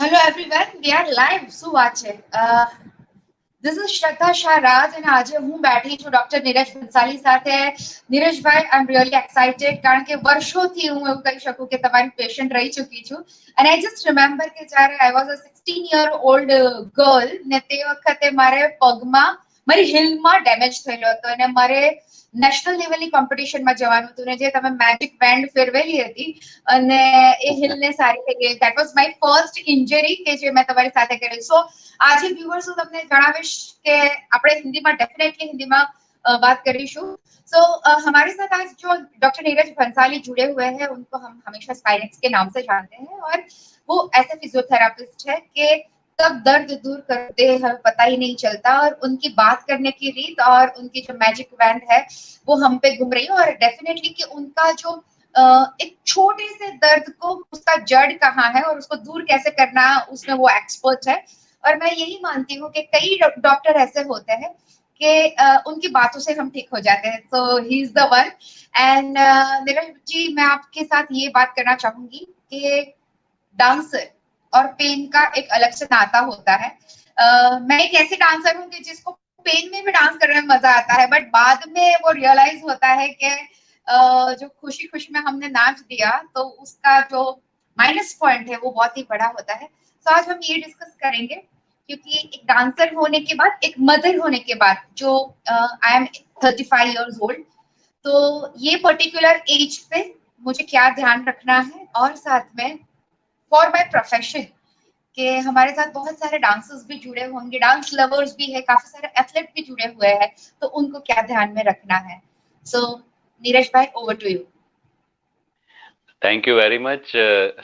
Hello everyone, we are live. શું વાત છે? This is Shraddha Shah Raj and આજે હું બેઠી છું ડોક્ટર નીરજ ભંસાલી સાથે. નીરજભાઈ, આઈ એમ રિયલી એક્સાઇટેડ કારણ કે વર્ષોથી હું એવું કહી શકું કે તમારી પેશન્ટ રહી ચૂકી છું. અને આઈ જસ્ટ રિમેમ્બર કે જ્યારે I was a 16-year-old girl ને તે વખતે મારે પગમાં મારી હિલમાં ડેમેજ થયેલો હતો અને મારે નેશનલ લેવલની કોમ્પિટિશનમાં જવાનું હતું ને જે તમે મેજિક બેન્ડ ફેરવેલી હતી અને એ હિલને સારી થઈ ગઈ. That was my first injury કે જે મેં તમારી સાથે કરી. સો આજે વ્યુઅર્સ હું તમને જણાવીશ કે આપણે हिंदीમાં डेफिनेटली हिंदीમાં बात કરીશું. सो हमारे साथ आज जो डॉक्टर नीरज भंसाली जुड़े हुए हैं उनको हम हमेशा स्पाइनेक्स के नाम से जानते हैं और वो ऐसे फिजियोथेरापिस्ट है कि कब दर्द दूर करते हैं पता ही नहीं चलता और उनकी बात करने की रीत और उनकी जो मैजिक बैंड है वो हम पे घूम रही है और डेफिनेटली कि उनका जो एक छोटे से दर्द को उसका जड़ कहाँ है और उसको दूर कैसे करना उसमें वो एक्सपर्ट है. और मैं यही मानती हूँ कि कई डॉक्टर ऐसे होते हैं कि उनकी बातों से हम ठीक हो जाते हैं. So he is the one. And Neeraj ji, मैं आपके साथ ये बात करना चाहूंगी कि डांसर और पेन का एक अलग से नाता होता है. मैं एक ऐसे डांसर हूँ कि जिसको पेन में भी डांस करने में मजा आता है, बट बाद में वो रियलाइज होता है कि जो खुशी खुशी में हमने नाच दिया तो उसका जो माइनस पॉइंट है वो बहुत ही बड़ा होता है. तो आज हम ये डिस्कस करेंगे क्योंकि एक डांसर होने के बाद, एक मदर होने के बाद, जो आई एम 35 years old, तो ये पर्टिकुलर एज पे मुझे क्या ध्यान रखना है और साथ में फॉर माय प्रोफेशन कि हमारे साथ बहुत सारे डांसर्स भी जुड़े होंगे, डांस लवर्स भी है, काफी सारे एथलीट भी जुड़े हुए हैं, तो उनको क्या ध्यान में रखना है. सो नीरज भाई, over to you. Thank you very much,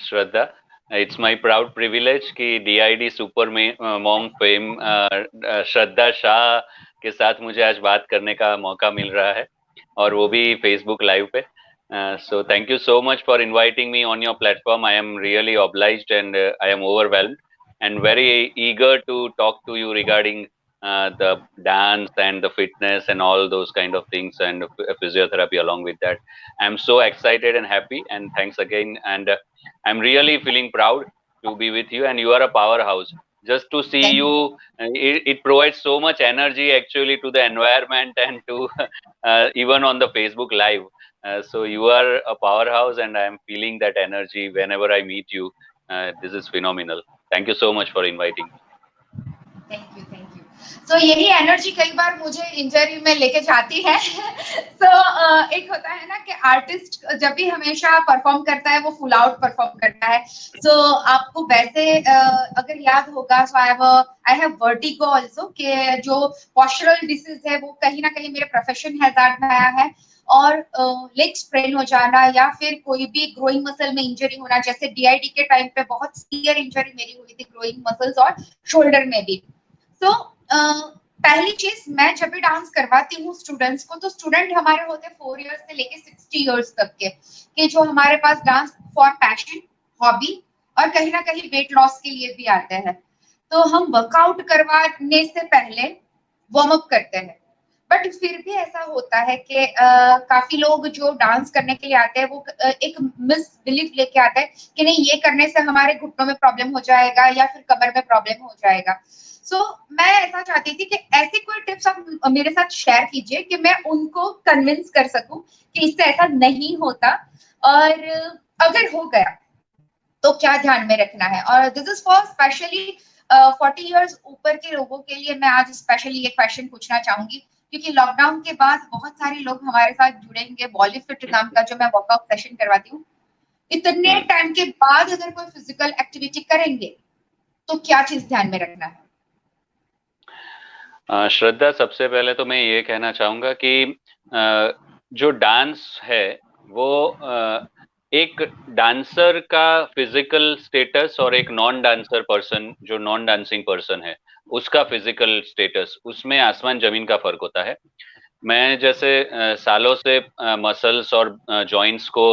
Shraddha. It's my proud privilege कि DID सुपर मॉम फेम श्रद्धा शाह के साथ मुझे आज बात करने का मौका मिल रहा है और वो भी फेसबुक लाइव पे. So thank you so much for inviting me on your platform. I am really obliged and I am overwhelmed and very eager to talk to you regarding the dance and the fitness and all those kind of things and physiotherapy along with that. I'm so excited and happy and thanks again. And I'm really feeling proud to be with you and you are a powerhouse. Just to see you, it provides so much energy actually to the environment and to even on the Facebook live. So you are a powerhouse and I am feeling that energy whenever I meet you. This is phenomenal. Thank you so much for inviting me. Thank you. तो यही energy कई बार मुझे interview में लेके जाती है. तो एक होता है ना कि आर्टिस्ट जब भी हमेशा परफॉर्म करता है वो फुल आउट परफॉर्म करता है. तो आपको वैसे अगर याद होगा सो आई हैव वर्टिगो आल्सो कि जो पॉस्चरल डिसीज है वो कहीं ना कहीं मेरे प्रोफेशन हैजार्ड में आया है और लेग स्प्रेन हो जाना या फिर कोई भी ग्रोइंग मसल में इंजरी होना, जैसे डीआईडी के टाइम पे बहुत सीवियर इंजरी मेरी हुई थी ग्रोइंग मसल्स और शोल्डर में भी. तो पहली चीज, मैं जब भी डांस करवाती हूँ स्टूडेंट्स को तो स्टूडेंट हमारे होते 4 years से लेके 60 years तक के कि जो हमारे पास डांस फॉर पैशन, हॉबी और कहीं ना कहीं वेट लॉस के लिए भी आते हैं. तो हम वर्कआउट करवाने से पहले वार्म अप करते हैं, बट फिर भी ऐसा होता है कि काफी लोग जो डांस करने के लिए आते हैं वो एक मिस बिलीफ लेके आते हैं कि नहीं ये करने से हमारे घुटनों में प्रॉब्लम हो जाएगा या फिर कमर में प्रॉब्लम हो जाएगा. सो मैं ऐसा चाहती थी कि ऐसी कोई टिप्स आप मेरे साथ शेयर कीजिए कि मैं उनको कन्विंस कर सकूं कि इससे ऐसा नहीं होता और अगर हो गया तो क्या ध्यान में रखना है. और this is for specially 40 years ऊपर के लोगों के लिए मैं आज स्पेशली ये क्वेश्चन पूछना चाहूंगी क्योंकि लॉकडाउन के बाद बहुत सारे लोग हमारे साथ जुड़ेंगे. बॉलीफिट नाम का जो मैं वर्कआउट सेशन करवाती हूँ, इतने टाइम के बाद अगर कोई फिजिकल एक्टिविटी करेंगे तो क्या चीज ध्यान में रखना है. श्रद्धा, सबसे पहले तो मैं ये कहना चाहूंगा कि जो डांस है वो एक डांसर का फिजिकल स्टेटस और एक नॉन डांसर पर्सन, जो नॉन डांसिंग पर्सन है, उसका फिजिकल स्टेटस, उसमें आसमान जमीन का फर्क होता है. मैं जैसे सालों से मसल्स और जॉइंट्स को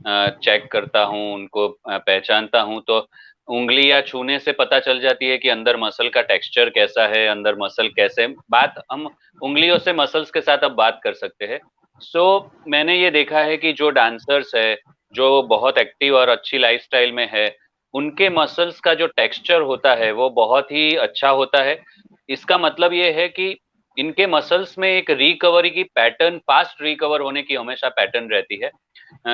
चेक करता हूँ, उनको पहचानता हूँ, तो उंगलियां छूने से पता चल जाती है कि अंदर मसल का टेक्सचर कैसा है, अंदर मसल कैसे. बात हम उंगलियों से मसल्स के साथ अब बात कर सकते हैं. सो मैंने ये देखा है कि जो डांसर्स है, जो बहुत एक्टिव और अच्छी लाइफस्टाइल में है, उनके मसल्स का जो टेक्सचर होता है वो बहुत ही अच्छा होता है। इसका मतलब ये है कि इनके मसल्स में एक रिकवरी की पैटर्न, फास्ट रिकवर होने की हमेशा पैटर्न रहती है,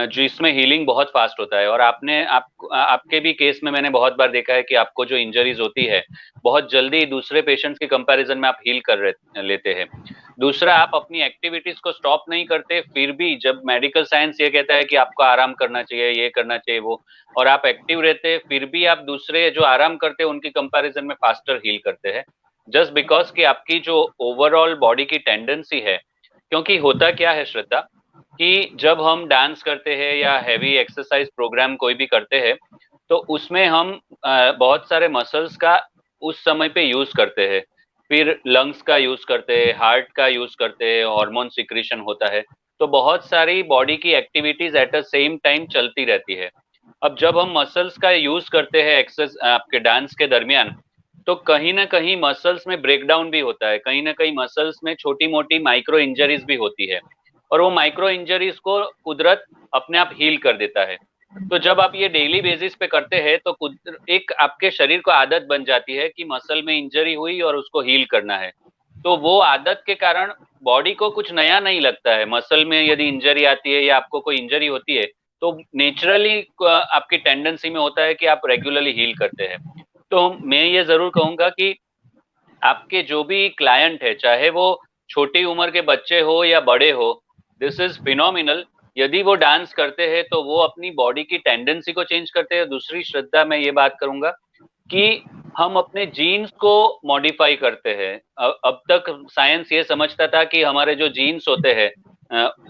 जिसमें हीलिंग बहुत फास्ट होता है। और आपके भी केस में मैंने बहुत बार देखा है कि आपको जो इंजरीज होती है बहुत जल्दी दूसरे पेशेंट्स के कंपैरिजन में आप हील कर लेते हैं। दूसरा, आप अपनी एक्टिविटीज को स्टॉप नहीं करते, फिर भी जब मेडिकल साइंस ये कहता है कि आपको आराम करना चाहिए, ये करना चाहिए वो, और आप एक्टिव रहते हैं, फिर भी आप दूसरे जो आराम करते हैं उनकी कंपैरिजन में फास्टर हील करते हैं, जस्ट बिकॉज कि आपकी जो ओवरऑल बॉडी की टेंडेंसी है। क्योंकि होता क्या है श्रद्धा, कि जब हम डांस करते हैं या हैवी एक्सरसाइज प्रोग्राम कोई भी करते हैं, तो उसमें हम बहुत सारे मसल्स का उस समय पे यूज करते हैं, फिर लंग्स का यूज करते हैं, हार्ट का यूज करते हैं, हार्मोन सिक्रीशन होता है, तो बहुत सारी बॉडी की activities at the same time चलती रहती है। अब जब हम मसल्स का यूज करते हैं एक्सरसाइज आपके डांस के दरमियान, तो कहीं ना कहीं मसल्स में ब्रेकडाउन भी होता है, कहीं ना कहीं मसल्स में छोटी मोटी माइक्रो इंजरीज भी होती है, और वो माइक्रो इंजरीज को कुदरत अपने आप हील कर देता है। तो जब आप ये डेली बेसिस पे करते हैं तो एक आपके शरीर को आदत बन जाती है कि मसल में इंजरी हुई और उसको हील करना है। तो वो आदत के कारण बॉडी को कुछ नया नहीं लगता है। मसल में यदि इंजरी आती है या आपको कोई इंजरी होती है, तो नेचुरली आपकी टेंडेंसी में होता है कि आप रेगुलरली हील करते हैं। तो मैं ये जरूर कहूंगा कि आपके जो भी क्लाइंट है, चाहे वो छोटी उम्र के बच्चे हो या बड़े हो, दिस इज फिनोमिनल। यदि वो डांस करते हैं तो वो अपनी बॉडी की टेंडेंसी को चेंज करते हैं। दूसरी श्रद्धा, मैं ये बात करूंगा कि हम अपने जीन्स को मॉडिफाई करते हैं। अब तक साइंस ये समझता था कि हमारे जो जीन्स होते हैं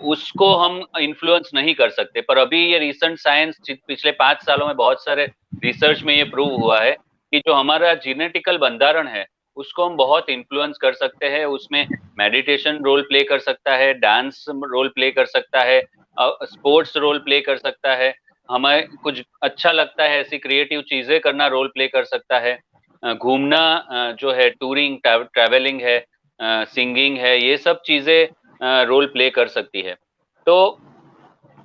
उसको हम इन्फ्लुएंस नहीं कर सकते, पर अभी ये रिसेंट साइंस पिछले 5 सालों में बहुत सारे रिसर्च में ये प्रूव हुआ है कि जो हमारा जेनेटिकल बंधारण है उसको हम बहुत इन्फ्लुएंस कर सकते हैं। उसमें मेडिटेशन रोल प्ले कर सकता है, डांस रोल प्ले कर सकता है, स्पोर्ट्स रोल प्ले कर सकता है, हमें कुछ अच्छा लगता है ऐसी क्रिएटिव चीजें करना रोल प्ले कर सकता है, घूमना जो है, टूरिंग ट्रैवलिंग है, सिंगिंग है, ये सब चीजें रोल प्ले कर सकती है। तो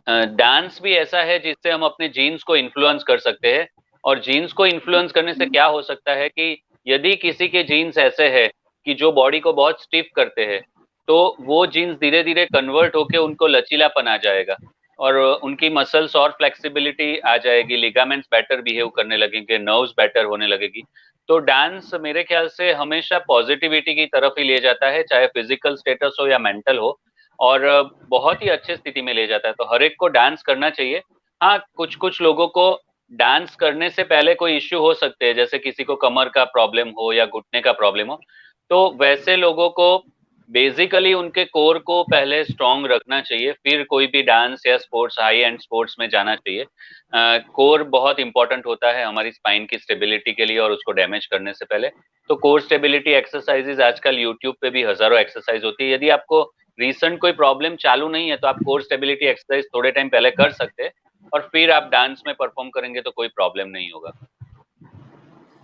डांस भी ऐसा है जिससे हम अपने जीन्स को इन्फ्लुएंस कर सकते हैं। और जीन्स को इन्फ्लुएंस करने से क्या हो सकता है कि यदि किसी के जीन्स ऐसे हैं कि जो बॉडी को बहुत स्टिफ करते हैं, तो वो जीन्स धीरे धीरे कन्वर्ट होके उनको लचीलापन आ जाएगा, और उनकी मसल्स और फ्लेक्सिबिलिटी आ जाएगी, लिगामेंट्स बेटर बिहेव करने लगेंगे, नर्व्स बेटर होने लगेगी। तो डांस मेरे ख्याल से हमेशा पॉजिटिविटी की तरफ ही ले जाता है, चाहे फिजिकल स्टेटस हो या मेंटल हो, और बहुत ही अच्छे स्थिति में ले जाता है। तो हर एक को डांस करना चाहिए। हाँ, कुछ कुछ लोगों को डांस करने से पहले कोई इश्यू हो सकते हैं, जैसे किसी को कमर का प्रॉब्लम हो या घुटने का प्रॉब्लम हो, तो वैसे लोगों को बेसिकली उनके कोर को पहले स्ट्रांग रखना चाहिए, फिर कोई भी डांस या स्पोर्ट्स, हाई एंड स्पोर्ट्स में जाना चाहिए। कोर बहुत इंपॉर्टेंट होता है हमारी स्पाइन की स्टेबिलिटी के लिए, और उसको डैमेज करने से पहले। तो कोर स्टेबिलिटी एक्सरसाइजेज आजकल यूट्यूब पे भी हजारों एक्सरसाइज होती है। यदि आपको रिसेंट कोई प्रॉब्लम चालू नहीं है तो आप कोर स्टेबिलिटी एक्सरसाइज थोड़े टाइम पहले कर सकते हैं, और फिर आप डांस में परफॉर्म करेंगे तो कोई प्रॉब्लम नहीं होगा।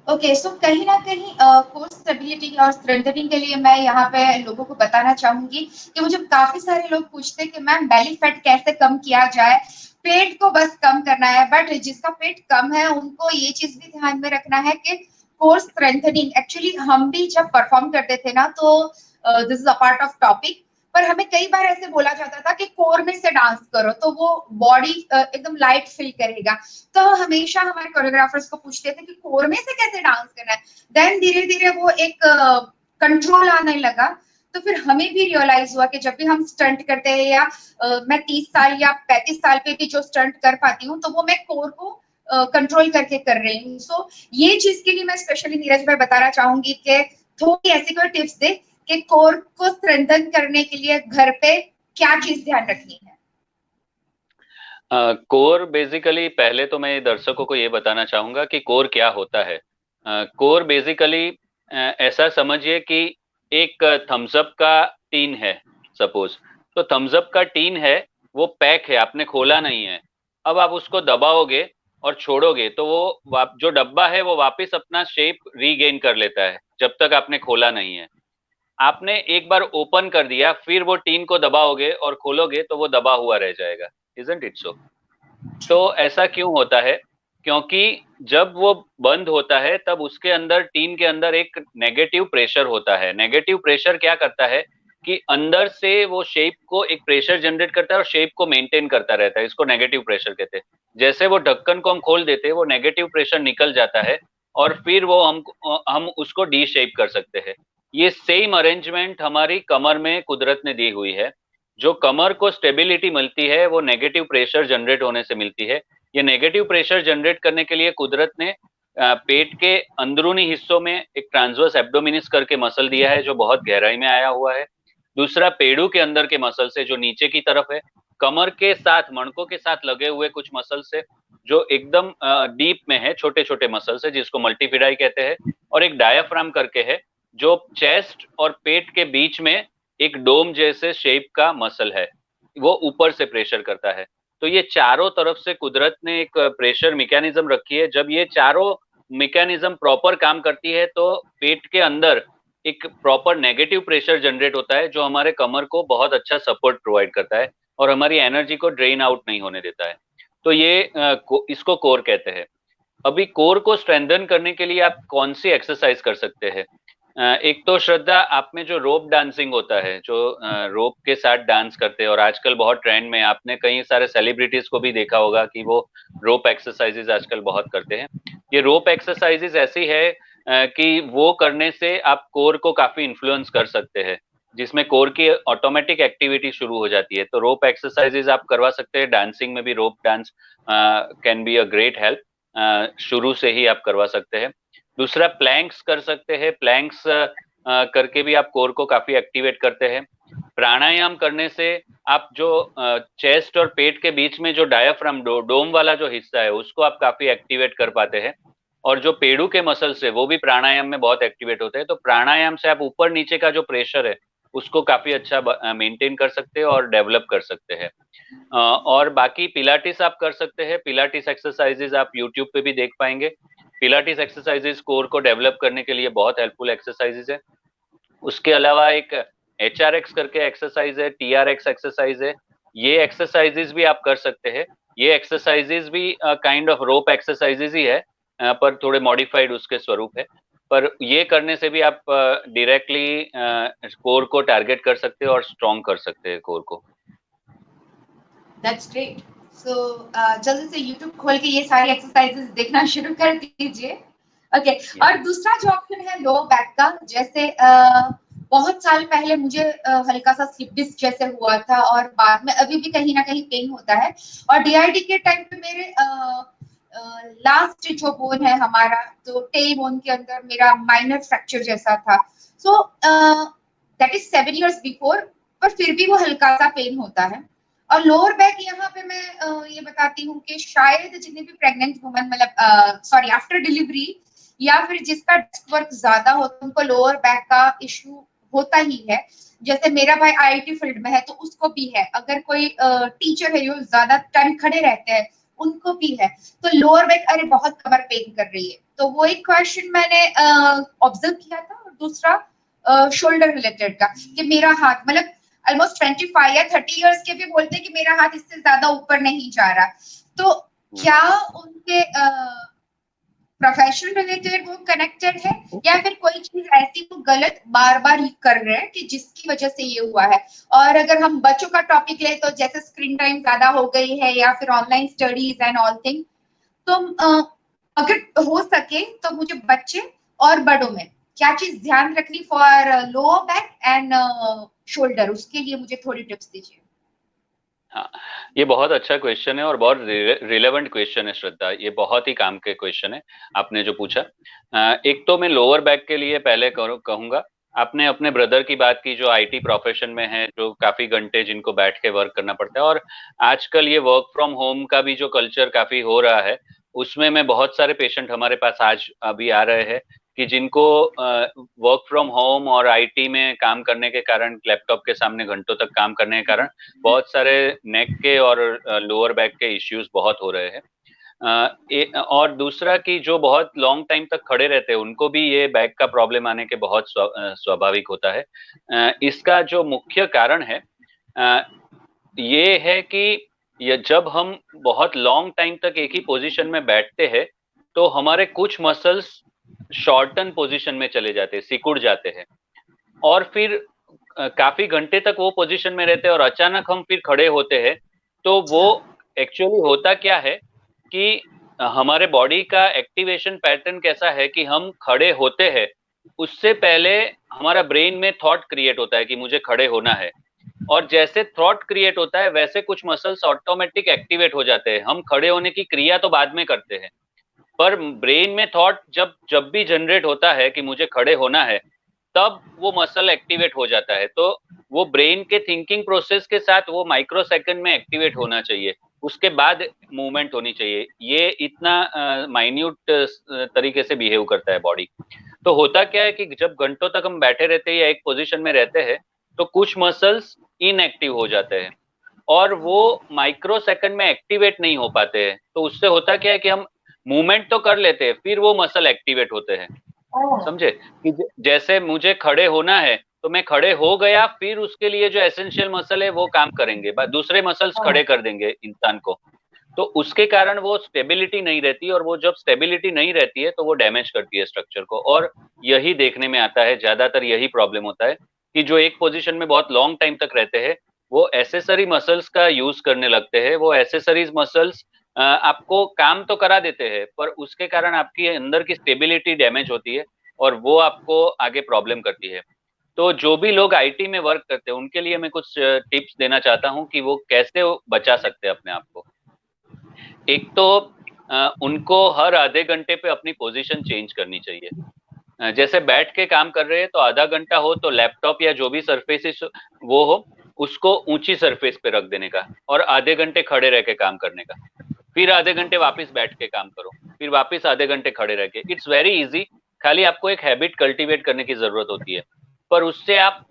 ओके, सो कहीं ना कहीं कोर स्टेबिलिटी और स्ट्रेंथनिंग के लिए मैं यहाँ पे लोगों को बताना चाहूंगी कि मुझे काफी सारे लोग पूछते हैं कि मैम बेली फैट कैसे कम किया जाए, पेट को बस कम करना है, बट जिसका पेट कम है उनको ये चीज भी ध्यान में रखना है कि कोर स्ट्रेंथनिंग, एक्चुअली हम भी जब परफॉर्म करते थे ना, तो this is a part of topic, पर हमें कई बार ऐसे बोला जाता था कि कोर में से डांस करो तो वो बॉडी एकदम लाइट फील करेगा। तो हमेशा हमारे कोरियोग्राफर्स को पूछते थे कि कोर में से कैसे डांस करना है। देन धीरे धीरे वो एक कंट्रोल आने लगा। तो फिर हमें भी रियलाइज हुआ कि जब भी हम स्टंट करते हैं, या मैं 30 साल या 35 साल पे भी जो स्टंट कर पाती हूँ, तो वो मैं कोर को कंट्रोल करके कर रही हूँ। सो ये चीज के लिए मैं स्पेशली नीरज भाई बताना चाहूंगी कि थोड़ी ऐसी कोई टिप्स दे कि कोर को स्ट्रेंथन करने के लिए घर पे क्या चीज ध्यान रखनी है। कोर बेसिकली, पहले तो मैं दर्शकों को ये बताना चाहूंगा कि कोर क्या होता है। कोर बेसिकली ऐसा समझिए कि एक थम्स अप का टीन है सपोज। तो थम्स अप का टीन है, वो पैक है, आपने खोला नहीं है। अब आप उसको दबाओगे और छोड़ोगे तो वो जो डब्बा है वो वापस अपना शेप रीगेन कर लेता है, जब तक आपने खोला नहीं है। आपने एक बार ओपन कर दिया, फिर वो टीन को दबाओगे और खोलोगे तो वो दबा हुआ रह जाएगा। Isn't it so? तो ऐसा क्यों होता है? क्योंकि जब वो बंद होता है तब उसके अंदर टीम के अंदर एक नेगेटिव प्रेशर होता है। नेगेटिव प्रेशर क्या करता है कि अंदर से वो शेप को एक प्रेशर जनरेट करता है और शेप को मेंटेन करता रहता है। इसको नेगेटिव प्रेशर कहते हैं। जैसे वो ढक्कन को हम खोल देते हैं, वो नेगेटिव प्रेशर निकल जाता है और फिर वो हम उसको डी शेप कर सकते हैं। ये सेम अरेंजमेंट हमारी कमर में कुदरत ने दी हुई है। जो कमर को स्टेबिलिटी मिलती है वो नेगेटिव प्रेशर जनरेट होने से मिलती है। ये नेगेटिव प्रेशर जनरेट करने के लिए कुदरत ने पेट के अंदरूनी हिस्सों में एक ट्रांसवर्स एब्डोमिनिस करके मसल दिया है जो बहुत गहराई में आया हुआ है। दूसरा पेड़ू के अंदर के मसल से जो नीचे की तरफ है। कमर के साथ मणकों के साथ लगे हुए कुछ मसल से जो एकदम डीप में है, छोटे छोटे मसल से जिसको मल्टीफिडाई कहते हैं। और एक डायाफ्राम करके है जो चेस्ट और पेट के बीच में एक डोम जैसे शेप का मसल है, वो ऊपर से प्रेशर करता है। तो ये चारों तरफ से कुदरत ने एक प्रेशर मैकेनिज्म रखी है। जब ये चारों मैकेनिज्म प्रॉपर काम करती है तो पेट के अंदर एक प्रॉपर नेगेटिव प्रेशर जनरेट होता है जो हमारे कमर को बहुत अच्छा सपोर्ट प्रोवाइड करता है और हमारी एनर्जी को ड्रेन आउट नहीं होने देता है। तो ये इसको कोर कहते हैं। अभी कोर को स्ट्रेंथन करने के लिए आप कौन सी एक्सरसाइज कर सकते हैं? एक तो श्रद्धा, आप में जो रोप डांसिंग होता है, जो रोप के साथ डांस करते हैं और आजकल बहुत ट्रेंड में, आपने कई सारे सेलिब्रिटीज को भी देखा होगा कि वो रोप एक्सरसाइजेज आजकल बहुत करते हैं। ये रोप एक्सरसाइजेज ऐसी है कि वो करने से आप कोर को काफी इन्फ्लुएंस कर सकते हैं, जिसमें कोर की ऑटोमेटिक एक्टिविटी शुरू हो जाती है। तो रोप एक्सरसाइजेज आप करवा सकते हैं। डांसिंग में भी rope dance can be a great help. शुरू से ही आप करवा सकते हैं। दूसरा प्लैंक्स कर सकते हैं। प्लैंक्स करके भी आप कोर को काफी एक्टिवेट करते हैं। प्राणायाम करने से आप जो चेस्ट और पेट के बीच में जो डायाफ्राम डोम वाला जो हिस्सा है उसको आप काफी एक्टिवेट कर पाते हैं। और जो पेड़ू के मसल्स है वो भी प्राणायाम में बहुत एक्टिवेट होते हैं। तो प्राणायाम से आप ऊपर नीचे का जो प्रेशर है उसको काफी अच्छा मेंटेन कर सकते हैं और डेवलप कर सकते हैं। और बाकी पिलाटिस आप कर सकते हैं। पिलाटिस एक्सरसाइजेज आप यूट्यूब पे भी देख पाएंगे। पिलाटिस एक्सरसाइजेज कोर को डेवलप करने के लिए बहुत हेल्पफुल एक्सरसाइजेज है। उसके अलावा एक HRX करके एक्सरसाइज है, TRX एक्सरसाइज है। ये एक्सरसाइजेज भी आप कर सकते हैं। ये एक्सरसाइजेज भी काइंड ऑफ रोप एक्सरसाइजेज ही है, पर थोड़े मॉडिफाइड उसके स्वरूप है। पर ये करने से भी आप डायरेक्टली कोर को टारगेट कर सकते हैं और स्ट्रॉन्ग कर सकते हैं कोर को। That's great. सो जल्दी से YouTube खोल के ये सारी एक्सरसाइजेस देखना शुरू कर दीजिए। ओके और दूसरा जो ऑप्शन है लो बैक का, जैसे बहुत साल पहले मुझे हल्का सा स्लिप डिस्क जैसे हुआ था और बाद में अभी भी कहीं ना कहीं पेन होता है। और DID के टाइम पे मेरे लास्ट जो बोन है हमारा, तो टेल बोन के अंदर मेरा माइनर फ्रैक्चर जैसा था। सो दैट इज 7 इयर्स बिफोर, पर फिर भी वो हल्का सा पेन होता है। और लोअर बैक यहाँ पे मैं ये बताती हूँ कि शायद जितने भी प्रेग्नेंट वुमन, मतलब सॉरी आफ्टर डिलीवरी या फिर जिसका डिस्क वर्क ज्यादा होता है उनको लोअर बैक का इश्यू होता ही है। जैसे मेरा भाई IIT फील्ड में है तो उसको भी है। अगर कोई टीचर है जो ज्यादा टाइम खड़े रहते हैं उनको भी है। तो लोअर बैक अरे बहुत कमर पेन कर रही है, तो वो एक क्वेश्चन मैंने ऑब्जर्व किया था। और दूसरा शोल्डर रिलेटेड का कि मेरा हाथ, मतलब ऑलमोस्ट 25 या 30 इयर्स के भी बोलते हैं कि मेरा हाथ इससे ज्यादा ऊपर नहीं जा रहा। तो क्या उनके प्रोफेशन रिलेटेड वो कनेक्टेड है या फिर कोई चीज ऐसी वो गलत बार बार कर रहे हैं कि जिसकी वजह से ये हुआ है? और अगर हम बच्चों का टॉपिक ले तो जैसे स्क्रीन टाइम ज्यादा हो गई है या फिर online studies and all thing, तो अगर हो सके तो मुझे बच्चे और बड़ों में क्या चीज ध्यान रखनी for lower back and shoulder, उसके लिए मुझे थोड़ी टिप्स दीजिए। हाँ, ये बहुत अच्छा क्वेश्चन है और बहुत रिलेवेंट क्वेश्चन है श्रद्धा। ये बहुत ही काम के क्वेश्चन है आपने जो पूछा। एक तो मैं लोअर बैक के लिए पहले कहूंगा, आपने अपने ब्रदर की बात की जो IT प्रोफेशन में है, जो काफी घंटे जिनको बैठ के वर्क करना पड़ता है। और आजकल ये वर्क फ्रॉम होम का भी जो कल्चर काफी हो रहा है, उसमें मैं बहुत सारे पेशेंट हमारे पास आज अभी आ रहे हैं कि जिनको वर्क फ्रॉम होम और IT में काम करने के कारण, लैपटॉप के सामने घंटों तक काम करने के कारण बहुत सारे नेक के और लोअर बैक के इश्यूज बहुत हो रहे हैं। और दूसरा कि जो बहुत लॉन्ग टाइम तक खड़े रहते हैं उनको भी ये बैक का प्रॉब्लम आने के बहुत स्वाभाविक होता है। इसका जो मुख्य कारण है ये है कि ये जब हम बहुत लॉन्ग टाइम तक एक ही पोजीशन में बैठते हैं तो हमारे कुछ मसल्स शॉर्टन पोजीशन में चले जाते हैं, सिकुड़ जाते हैं, और फिर काफी घंटे तक वो पोजीशन में रहते हैं और अचानक हम फिर खड़े होते हैं। तो वो एक्चुअली होता क्या है कि हमारे बॉडी का एक्टिवेशन पैटर्न कैसा है कि हम खड़े होते हैं, उससे पहले हमारा ब्रेन में थॉट क्रिएट होता है कि मुझे खड़े होना है, और जैसे थॉट क्रिएट होता है वैसे कुछ मसल्स ऑटोमेटिक एक्टिवेट हो जाते हैं। हम खड़े होने की क्रिया तो बाद में करते हैं, पर ब्रेन में थॉट जब जब भी जनरेट होता है कि मुझे खड़े होना है, तब वो मसल एक्टिवेट हो जाता है। तो वो ब्रेन के थिंकिंग प्रोसेस के साथ वो माइक्रो सेकंड में एक्टिवेट होना चाहिए, उसके बाद मूवमेंट होनी चाहिए। ये इतना माइन्यूट तरीके से बिहेव करता है बॉडी। तो होता क्या है कि जब घंटों तक हम बैठे रहते हैं या एक पोजीशन में रहते हैं तो कुछ मसल्स इनएक्टिव हो जाते हैं और वो माइक्रो सेकंड में एक्टिवेट नहीं हो पाते हैं। तो उससे होता क्या है कि हम मूवमेंट तो कर लेते हैं, फिर वो मसल एक्टिवेट होते हैं। समझे कि जैसे मुझे खड़े होना है तो मैं खड़े हो गया, फिर उसके लिए जो एसेंशियल मसल है वो काम करेंगे, दूसरे मसल्स खड़े कर देंगे इंसान को। तो उसके कारण वो स्टेबिलिटी नहीं रहती, और वो जब स्टेबिलिटी नहीं रहती है तो वो डैमेज करती है स्ट्रक्चर को। और यही देखने में आता है, ज्यादातर यही प्रॉब्लम होता है कि जो एक पोजीशन में बहुत लॉन्ग टाइम तक रहते हैं वो एसेसरी मसल्स का यूज करने लगते हैं। वो एसेसरीज मसल्स आपको काम तो करा देते हैं, पर उसके कारण आपकी अंदर की स्टेबिलिटी डैमेज होती है और वो आपको आगे प्रॉब्लम करती है। तो जो भी लोग आईटी में वर्क करते हैं उनके लिए मैं कुछ टिप्स देना चाहता हूँ कि वो कैसे बचा सकते हैं अपने आप को। एक तो उनको हर आधे घंटे पे अपनी पोजीशन चेंज करनी चाहिए। जैसे बैठ के काम कर रहे हैं तो आधा घंटा हो तो लैपटॉप या जो भी सरफेस वो हो उसको ऊंची सरफेस पे रख देने का, और आधे घंटे खड़े रह के काम करने का। फिर आधे घंटे वापस बैठ के काम करो, फिर वापस आधे घंटे खड़े रह के। It's very easy. खाली आपको एक हैबिट कल्टीवेट करने की जरूरत होती है, पर उससे आप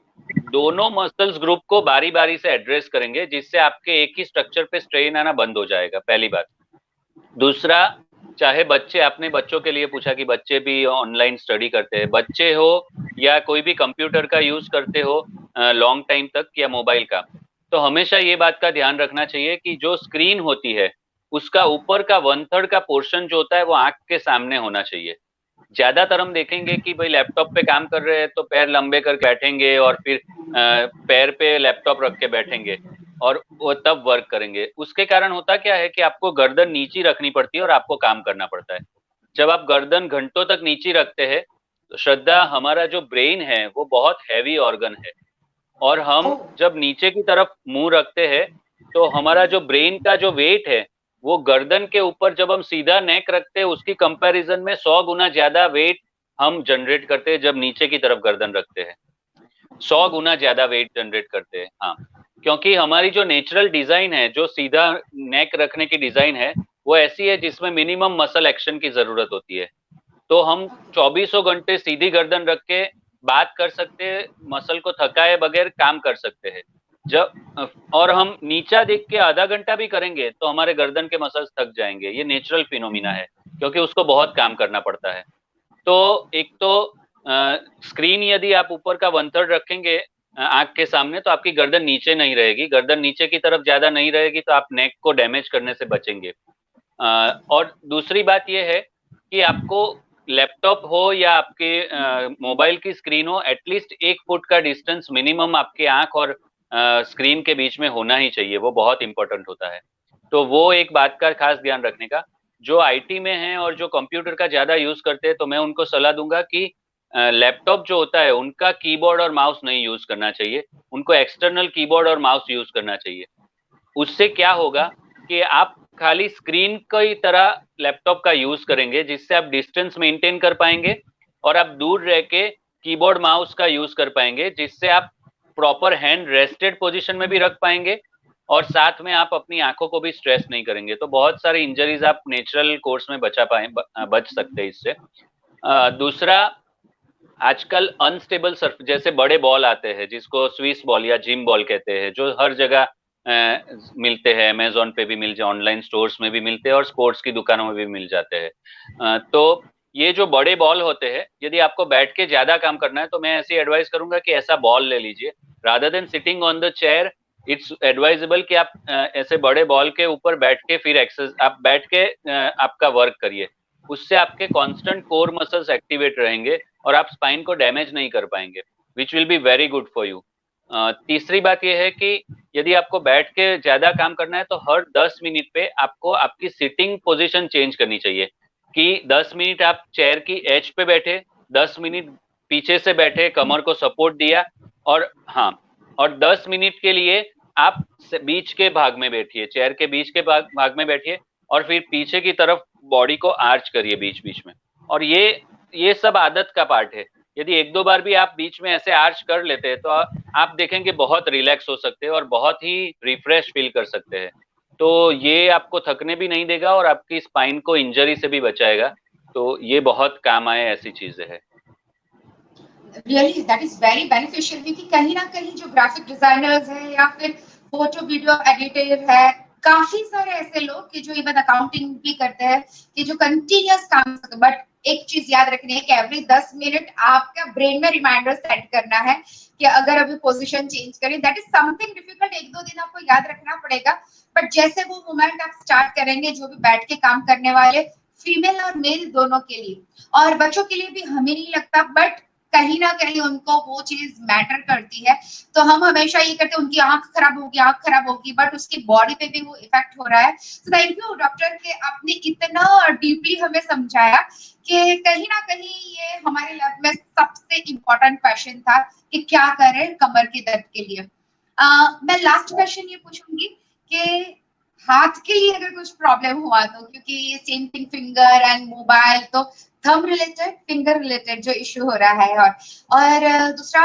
दोनों मसल्स ग्रुप को बारी बारी से एड्रेस करेंगे, जिससे आपके एक ही स्ट्रक्चर पे स्ट्रेन आना बंद हो जाएगा, पहली बात। दूसरा, चाहे बच्चे, आपने बच्चों के लिए पूछा कि बच्चे भी ऑनलाइन स्टडी करते हैं, बच्चे हो या कोई भी कंप्यूटर का यूज करते हो लॉन्ग टाइम तक या मोबाइल का, तो हमेशा ये बात का ध्यान रखना चाहिए कि जो स्क्रीन होती है उसका ऊपर का 1/3 का पोर्शन जो होता है वो आंख के सामने होना चाहिए। ज्यादातर हम देखेंगे कि भाई लैपटॉप पे काम कर रहे हैं तो पैर लंबे करके बैठेंगे और फिर पैर पे लैपटॉप रख के बैठेंगे और वो तब वर्क करेंगे। उसके कारण होता क्या है कि आपको गर्दन नीची रखनी पड़ती है और आपको काम करना पड़ता है। जब आप गर्दन घंटों तक नीची रखते हैं तो श्रद्धा, हमारा जो ब्रेन है वो बहुत हैवी ऑर्गन है, और हम जब नीचे की तरफ मुंह रखते हैं तो हमारा जो ब्रेन का जो वेट है वो गर्दन के ऊपर, जब हम सीधा नेक रखते हैं उसकी कंपैरिजन में 100 गुना ज्यादा वेट हम जनरेट करते हैं जब नीचे की तरफ गर्दन रखते हैं। 100 गुना ज्यादा वेट जनरेट करते हैं। हाँ, क्योंकि हमारी जो नेचुरल डिजाइन है, जो सीधा नेक रखने की डिजाइन है, वो ऐसी है जिसमें मिनिमम मसल एक्शन की जरूरत होती है। तो हम 24 घंटे सीधी गर्दन रख के बात कर सकते हैं, मसल को थकाए बगैर काम कर सकते हैं। जब और हम नीचा देख के आधा घंटा भी करेंगे तो हमारे गर्दन के मसल्स थक जाएंगे। ये नेचुरल फिनोमिना है, क्योंकि उसको बहुत काम करना पड़ता है। तो एक तो स्क्रीन यदि आप ऊपर का 1/3 रखेंगे आंख के सामने तो आपकी गर्दन नीचे नहीं रहेगी। गर्दन नीचे की तरफ ज्यादा नहीं रहेगी तो आप नेक को डैमेज करने से बचेंगे। और दूसरी बात यह है कि आपको लैपटॉप हो या आपके मोबाइल की स्क्रीन हो, एटलीस्ट 1 फुट का डिस्टेंस मिनिमम आपके आंख और स्क्रीन के बीच में होना ही चाहिए। वो बहुत इंपॉर्टेंट होता है। तो वो एक बात का खास ध्यान रखने का। जो आईटी में है और जो कंप्यूटर का ज्यादा यूज करते हैं तो मैं उनको सलाह दूंगा कि लैपटॉप जो होता है उनका कीबोर्ड और माउस नहीं यूज करना चाहिए, उनको एक्सटर्नल कीबोर्ड और माउस यूज करना चाहिए। उससे क्या होगा कि आप खाली स्क्रीन की तरह लैपटॉप का यूज करेंगे, जिससे आप डिस्टेंस मेंटेन कर पाएंगे और आप दूर रह के कीबोर्ड माउस का यूज कर पाएंगे, जिससे आप प्रॉपर हैंड रेस्टेड पोजीशन में भी रख पाएंगे और साथ में आप अपनी आंखों को भी स्ट्रेस नहीं करेंगे। तो बहुत सारी इंजरीज आप नेचुरल कोर्स में बच सकते हैं इससे। दूसरा, आजकल अनस्टेबल सर्फ जैसे बड़े बॉल आते हैं जिसको स्विस बॉल या जिम बॉल कहते हैं, जो हर जगह मिलते हैं, अमेजोन पे भी मिल जाए, ऑनलाइन स्टोर्स में भी मिलते हैं और स्पोर्ट्स की दुकानों में भी मिल जाते हैं। तो ये जो बड़े बॉल होते हैं, यदि आपको बैठ के ज्यादा काम करना है तो मैं ऐसी एडवाइस करूंगा कि ऐसा बॉल ले लीजिए। Rather than sitting on the chair, it's advisable कि आप ऐसे बड़े बॉल के ऊपर बैठ के फिर एक्सरसाइज आप बैठ के आपका वर्क करिए। उससे आपके कांस्टेंट कोर मसल्स एक्टिवेट रहेंगे और आप स्पाइन को डैमेज नहीं कर पाएंगे, which will be very good for you. तीसरी बात यह है कि यदि आपको बैठ के ज्यादा काम करना है तो हर 10 मिनट पे आपको आपकी सिटिंग पोजीशन चेंज करनी चाहिए, कि 10 मिनट आप चेयर की एज पे बैठे, 10 मिनट पीछे से बैठे, कमर को सपोर्ट दिया, और हाँ, और 10 मिनट के लिए आप बीच के भाग में बैठिए, चेयर के बीच के भाग में बैठिए, और फिर पीछे की तरफ बॉडी को आर्च करिए बीच बीच में। और ये सब आदत का पार्ट है। यदि एक दो बार भी आप बीच में ऐसे आर्च कर लेते हैं तो आप देखेंगे बहुत रिलैक्स हो सकते हैं और बहुत ही रिफ्रेश फील कर सकते हैं। तो ये आपको थकने भी नहीं देगा और आपकी स्पाइन को इंजरी से भी बचाएगा। तो ये बहुत काम आए ऐसी चीजें है। Really that is very beneficial, क्योंकि कहीं ना कहीं जो ग्राफिक डिजाइनर्स हैं या फिर फोटो वीडियो एडिटर है, काफी सारे ऐसे लोग कि जो इवन अकाउंटिंग भी करते हैं कि जो कंटिन्यूअस काम करते हैं, बट एक चीज याद रखनी है कि एवरी 10 मिनट आपका ब्रेन में रिमाइंडर सेट करना है कि अगर अभी पोजीशन चेंज करें, दैट इज समथिंग डिफिकल्ट, एक दो दिन आपको याद रखना पड़ेगा। बट जैसे वो मोमेंट आप स्टार्ट करेंगे, जो भी बैठ के काम करने वाले फीमेल और मेल दोनों के लिए, और बच्चों के लिए भी हमें नहीं लगता, बट कहीं ना कहीं उनको वो चीज मैटर करती है। तो हम हमेशा ये करते हैं उनकी आंख खराब होगी, बट उसकी बॉडी पे भी वो इफेक्ट हो रहा है। तो थैंक यू डॉक्टर के आपने इतना डीपली हमें समझाया कि कहीं ना कहीं ये हमारे लाइफ में सबसे इम्पोर्टेंट क्वेश्चन था कि क्या करें कमर के दर्द के लिए। मैं लास्ट क्वेश्चन ये पूछूंगी कि हाथ के लिए अगर कुछ प्रॉब्लम हुआ तो, क्योंकि same thing finger and mobile, तो थंब रिलेटेड फिंगर रिलेटेड जो इश्यू हो रहा है। और दूसरा,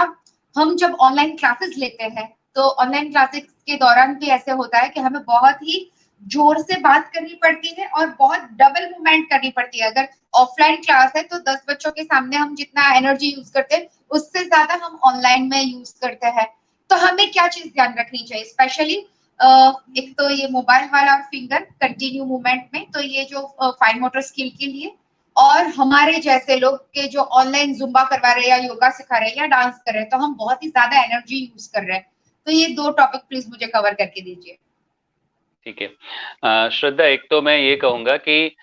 हम जब ऑनलाइन क्लासेस लेते हैं तो ऑनलाइन क्लासेस के दौरान भी ऐसे होता है कि हमें बहुत ही जोर से बात करनी पड़ती है और बहुत डबल मूवमेंट करनी पड़ती है। अगर ऑफलाइन क्लास है तो 10 बच्चों के सामने हम जितना एनर्जी यूज करते हैं उससे ज्यादा हम ऑनलाइन में यूज करते हैं। तो हमें क्या चीज ध्यान रखनी चाहिए स्पेशली? एक तो ये मोबाइल वाला और फिंगर कंटिन्यू मूवमेंट में, तो ये जो फाइन मोटर स्किल के लिए, और हमारे जैसे लोग के जो ऑनलाइन जुम्बा करवा रहे हैं या योगा सिखा रहे हैं या डांस कर रहे हैं, तो हम बहुत ही ज्यादा एनर्जी यूज कर रहे हैं। तो ये दो टॉपिक प्लीज मुझे कवर करके दीजिए। ठीक है श्रद्धा, एक तो मैं ये कहूंगा कि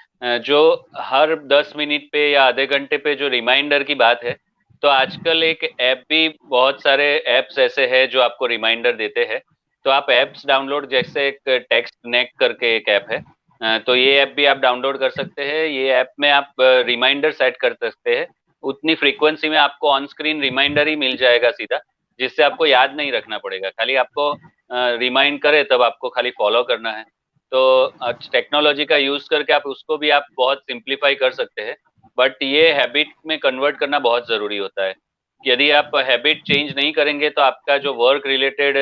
जो हर 10 मिनट पे या आधे घंटे पे जो रिमाइंडर की बात है, तो आजकल एक ऐप भी, बहुत सारे ऐप्स ऐसे हैं जो आपको रिमाइंडर देते हैं। तो आप ऐप्स डाउनलोड, जैसे एक टेक्स्ट नेक करके एक ऐप है, तो ये ऐप भी आप डाउनलोड कर सकते हैं। ये ऐप में आप रिमाइंडर सेट कर सकते हैं, उतनी फ्रीक्वेंसी में आपको ऑन स्क्रीन रिमाइंडर ही मिल जाएगा सीधा, जिससे आपको याद नहीं रखना पड़ेगा, खाली आपको रिमाइंड करे तब आपको खाली फॉलो करना है। तो टेक्नोलॉजी का यूज करके आप उसको भी आप बहुत सिंप्लीफाई कर सकते हैं, बट ये हैबिट में कन्वर्ट करना बहुत जरूरी होता है। यदि आप हैबिट चेंज नहीं करेंगे तो आपका जो वर्क रिलेटेड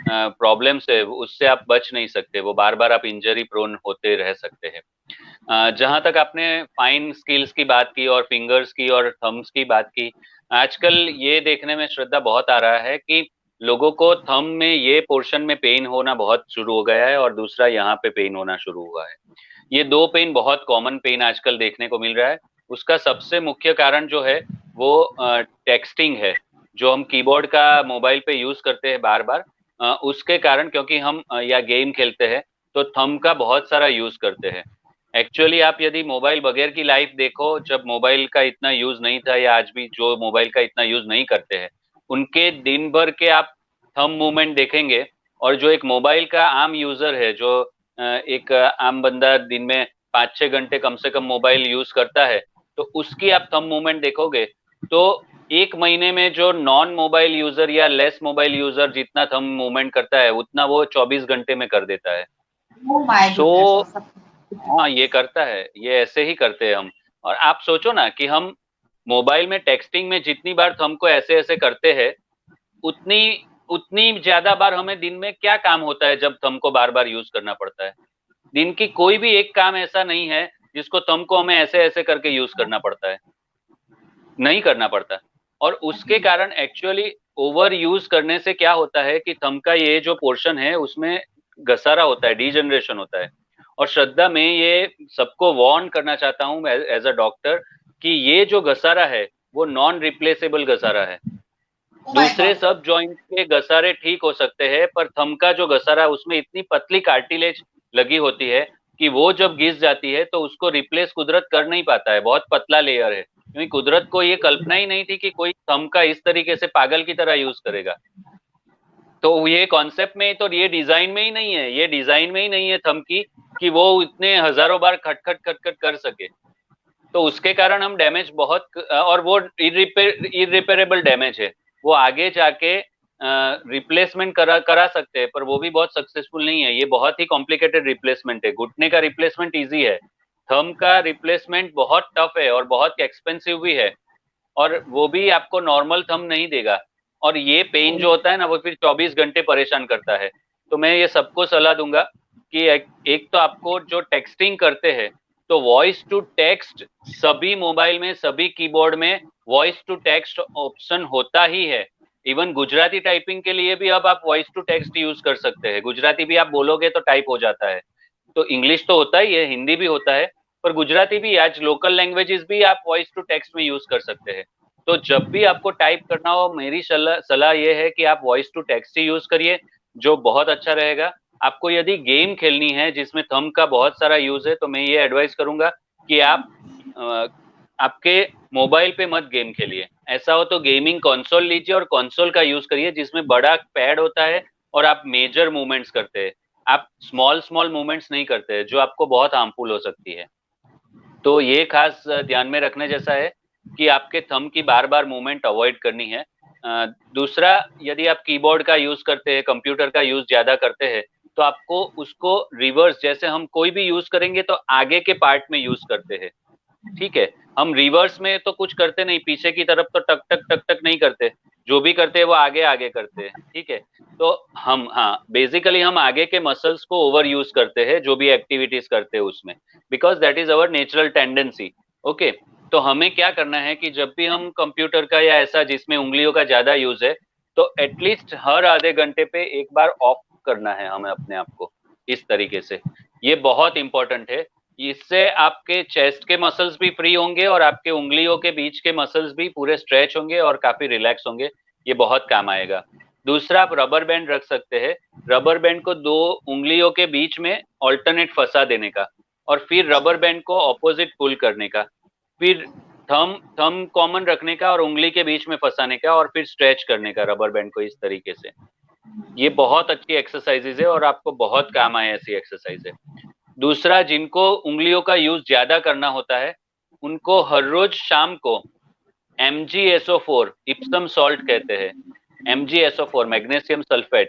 प्रॉब्लम्स है उससे आप बच नहीं सकते, वो बार बार आप इंजरी प्रोन होते रह सकते हैं। जहां तक आपने फाइन स्किल्स की बात की और फिंगर्स की और थम्स की बात की, आजकल ये देखने में श्रद्धा बहुत आ रहा है कि लोगों को थंब में ये पोर्शन में पेन होना बहुत शुरू हो गया है और दूसरा यहाँ पे पेन होना शुरू हुआ है। ये दो पेन बहुत कॉमन पेन आजकल देखने को मिल रहा है। उसका सबसे मुख्य कारण जो है वो टेक्सटिंग है, जो हम कीबोर्ड का मोबाइल पे यूज करते हैं बार बार, उसके कारण, क्योंकि हम या गेम खेलते हैं तो थंब का बहुत सारा यूज करते हैं। एक्चुअली आप यदि मोबाइल बगैर की लाइफ देखो, जब मोबाइल का इतना यूज नहीं था या आज भी जो मोबाइल का इतना यूज नहीं करते हैं, उनके दिन भर के आप थंब मूवमेंट देखेंगे, और जो एक मोबाइल का आम यूजर है, जो एक आम बंदा दिन में 5-6 घंटे कम से कम मोबाइल यूज करता है, तो उसकी आप थंब मूवमेंट देखोगे तो एक महीने में जो नॉन मोबाइल यूजर या लेस मोबाइल यूजर जितना थंब मूवमेंट करता है उतना वो 24 घंटे में कर देता है। Oh my so goodness. हाँ, ये करता है, ये ऐसे ही करते हैं हम। और आप सोचो ना कि हम मोबाइल में टेक्सटिंग में जितनी बार थंब को ऐसे ऐसे करते हैं, उतनी उतनी ज्यादा बार हमें दिन में क्या काम होता है जब थंब को बार बार यूज करना पड़ता है? दिन की कोई भी एक काम ऐसा नहीं है जिसको थंब को हमें ऐसे ऐसे करके यूज करना पड़ता है, नहीं करना पड़ता। और उसके कारण एक्चुअली ओवर यूज करने से क्या होता है कि थंब का ये जो पोर्शन है उसमें घसारा होता है, डीजनरेशन होता है। और श्रद्धा, मैं ये सबको वार्न करना चाहता हूँ एज अ डॉक्टर कि ये जो घसारा है वो नॉन रिप्लेसेबल घसारा है। Oh my दूसरे God. सब जॉइंट के घसारे ठीक हो सकते हैं, पर थंब का जो घसारा है उसमें इतनी पतली कार्टिलेज लगी होती है कि वो जब घिस जाती है तो उसको रिप्लेस कुदरत कर नहीं पाता है, बहुत पतला लेयर है, क्योंकि कुदरत को ये कल्पना ही नहीं थी कि कोई थंब का इस तरीके से पागल की तरह यूज करेगा। तो ये कॉन्सेप्ट में तो ये डिजाइन में ही नहीं है, ये डिजाइन में ही नहीं है थंब की कि वो इतने हजारों बार खटखट खटखट कर सके। तो उसके कारण हम डैमेज बहुत, और वो इरिपेरेबल डैमेज है, वो आगे जाके रिप्लेसमेंट करा सकते हैं, पर वो भी बहुत सक्सेसफुल नहीं है। ये बहुत ही कॉम्प्लिकेटेड रिप्लेसमेंट है। घुटने का रिप्लेसमेंट इजी है, थंब का रिप्लेसमेंट बहुत टफ है और बहुत एक्सपेंसिव भी है, और वो भी आपको नॉर्मल थंब नहीं देगा। और ये पेन जो होता है ना, वो फिर 24 घंटे परेशान करता है। तो मैं ये सबको सलाह दूंगा कि एक तो आपको जो टेक्सटिंग करते हैं, तो वॉइस टू टेक्स्ट सभी मोबाइल में, सभी कीबोर्ड में वॉइस टू टेक्स्ट ऑप्शन होता ही है। इवन गुजराती टाइपिंग के लिए भी अब आप वॉइस टू टेक्स्ट यूज कर सकते हैं। गुजराती भी आप बोलोगे तो टाइप हो जाता है। तो इंग्लिश तो होता ही है, हिंदी भी होता है, पर गुजराती भी, आज लोकल लैंग्वेजेस भी आप वॉइस टू टेक्स्ट में यूज कर सकते हैं। तो जब भी आपको टाइप करना हो, मेरी सलाह ये है कि आप वॉइस टू टेक्स्ट ही यूज करिए, जो बहुत अच्छा रहेगा। आपको यदि गेम खेलनी है जिसमें थंब का बहुत सारा यूज है, तो मैं ये एडवाइस करूंगा कि आप आपके मोबाइल पे मत गेम खेलिए। ऐसा हो तो गेमिंग कंसोल लीजिए और कंसोल का यूज करिए, जिसमें बड़ा पैड होता है और आप मेजर मूवमेंट्स करते हैं। आप स्मॉल स्मॉल मूवमेंट्स नहीं करते, जो आपको बहुत हार्मफुल हो सकती है। तो ये खास ध्यान में रखने जैसा है कि आपके थंब की बार बार मूवमेंट अवॉइड करनी है। दूसरा, यदि आप कीबोर्ड का यूज करते हैं, कंप्यूटर का यूज ज्यादा करते हैं, तो आपको उसको रिवर्स, जैसे हम कोई भी यूज करेंगे तो आगे के पार्ट में यूज करते हैं, ठीक है। हम रिवर्स में तो कुछ करते नहीं, पीछे की तरफ तो टक टक टक टक नहीं करते, जो भी करते हैं वो आगे आगे करते हैं, ठीक है। तो हम, हाँ, बेसिकली हम आगे के मसल्स को ओवर यूज करते हैं जो भी एक्टिविटीज करते हैं उसमें, because that is our natural tendency. Okay. तो हमें क्या करना है कि जब भी हम कंप्यूटर का या ऐसा जिसमें उंगलियों का ज्यादा यूज है, तो एटलीस्ट हर आधे घंटे पे एक बार ऑफ करना है हमें अपने आप को, इस तरीके से। ये बहुत इंपॉर्टेंट है। इससे आपके चेस्ट के मसल्स भी फ्री होंगे और आपके उंगलियों के बीच के मसल्स भी पूरे स्ट्रेच होंगे और काफी रिलैक्स होंगे। ये बहुत काम आएगा। दूसरा, आप रबर बैंड रख सकते हैं। रबर बैंड को दो उंगलियों के बीच में ऑल्टरनेट फंसा देने का, और फिर रबर बैंड को ऑपोजिट पुल करने का, फिर थम थम कॉमन रखने का और उंगली के बीच में फंसाने का, और फिर स्ट्रेच करने का रबर बैंड को इस तरीके से। ये बहुत अच्छी एक्सरसाइजेज है और आपको बहुत काम आए ऐसी एक्सरसाइज है। दूसरा, जिनको उंगलियों का यूज ज्यादा करना होता है, उनको हर रोज शाम को MgSO4, इप्सम सॉल्ट कहते हैं, MgSO4 मैग्नीशियम सल्फेट।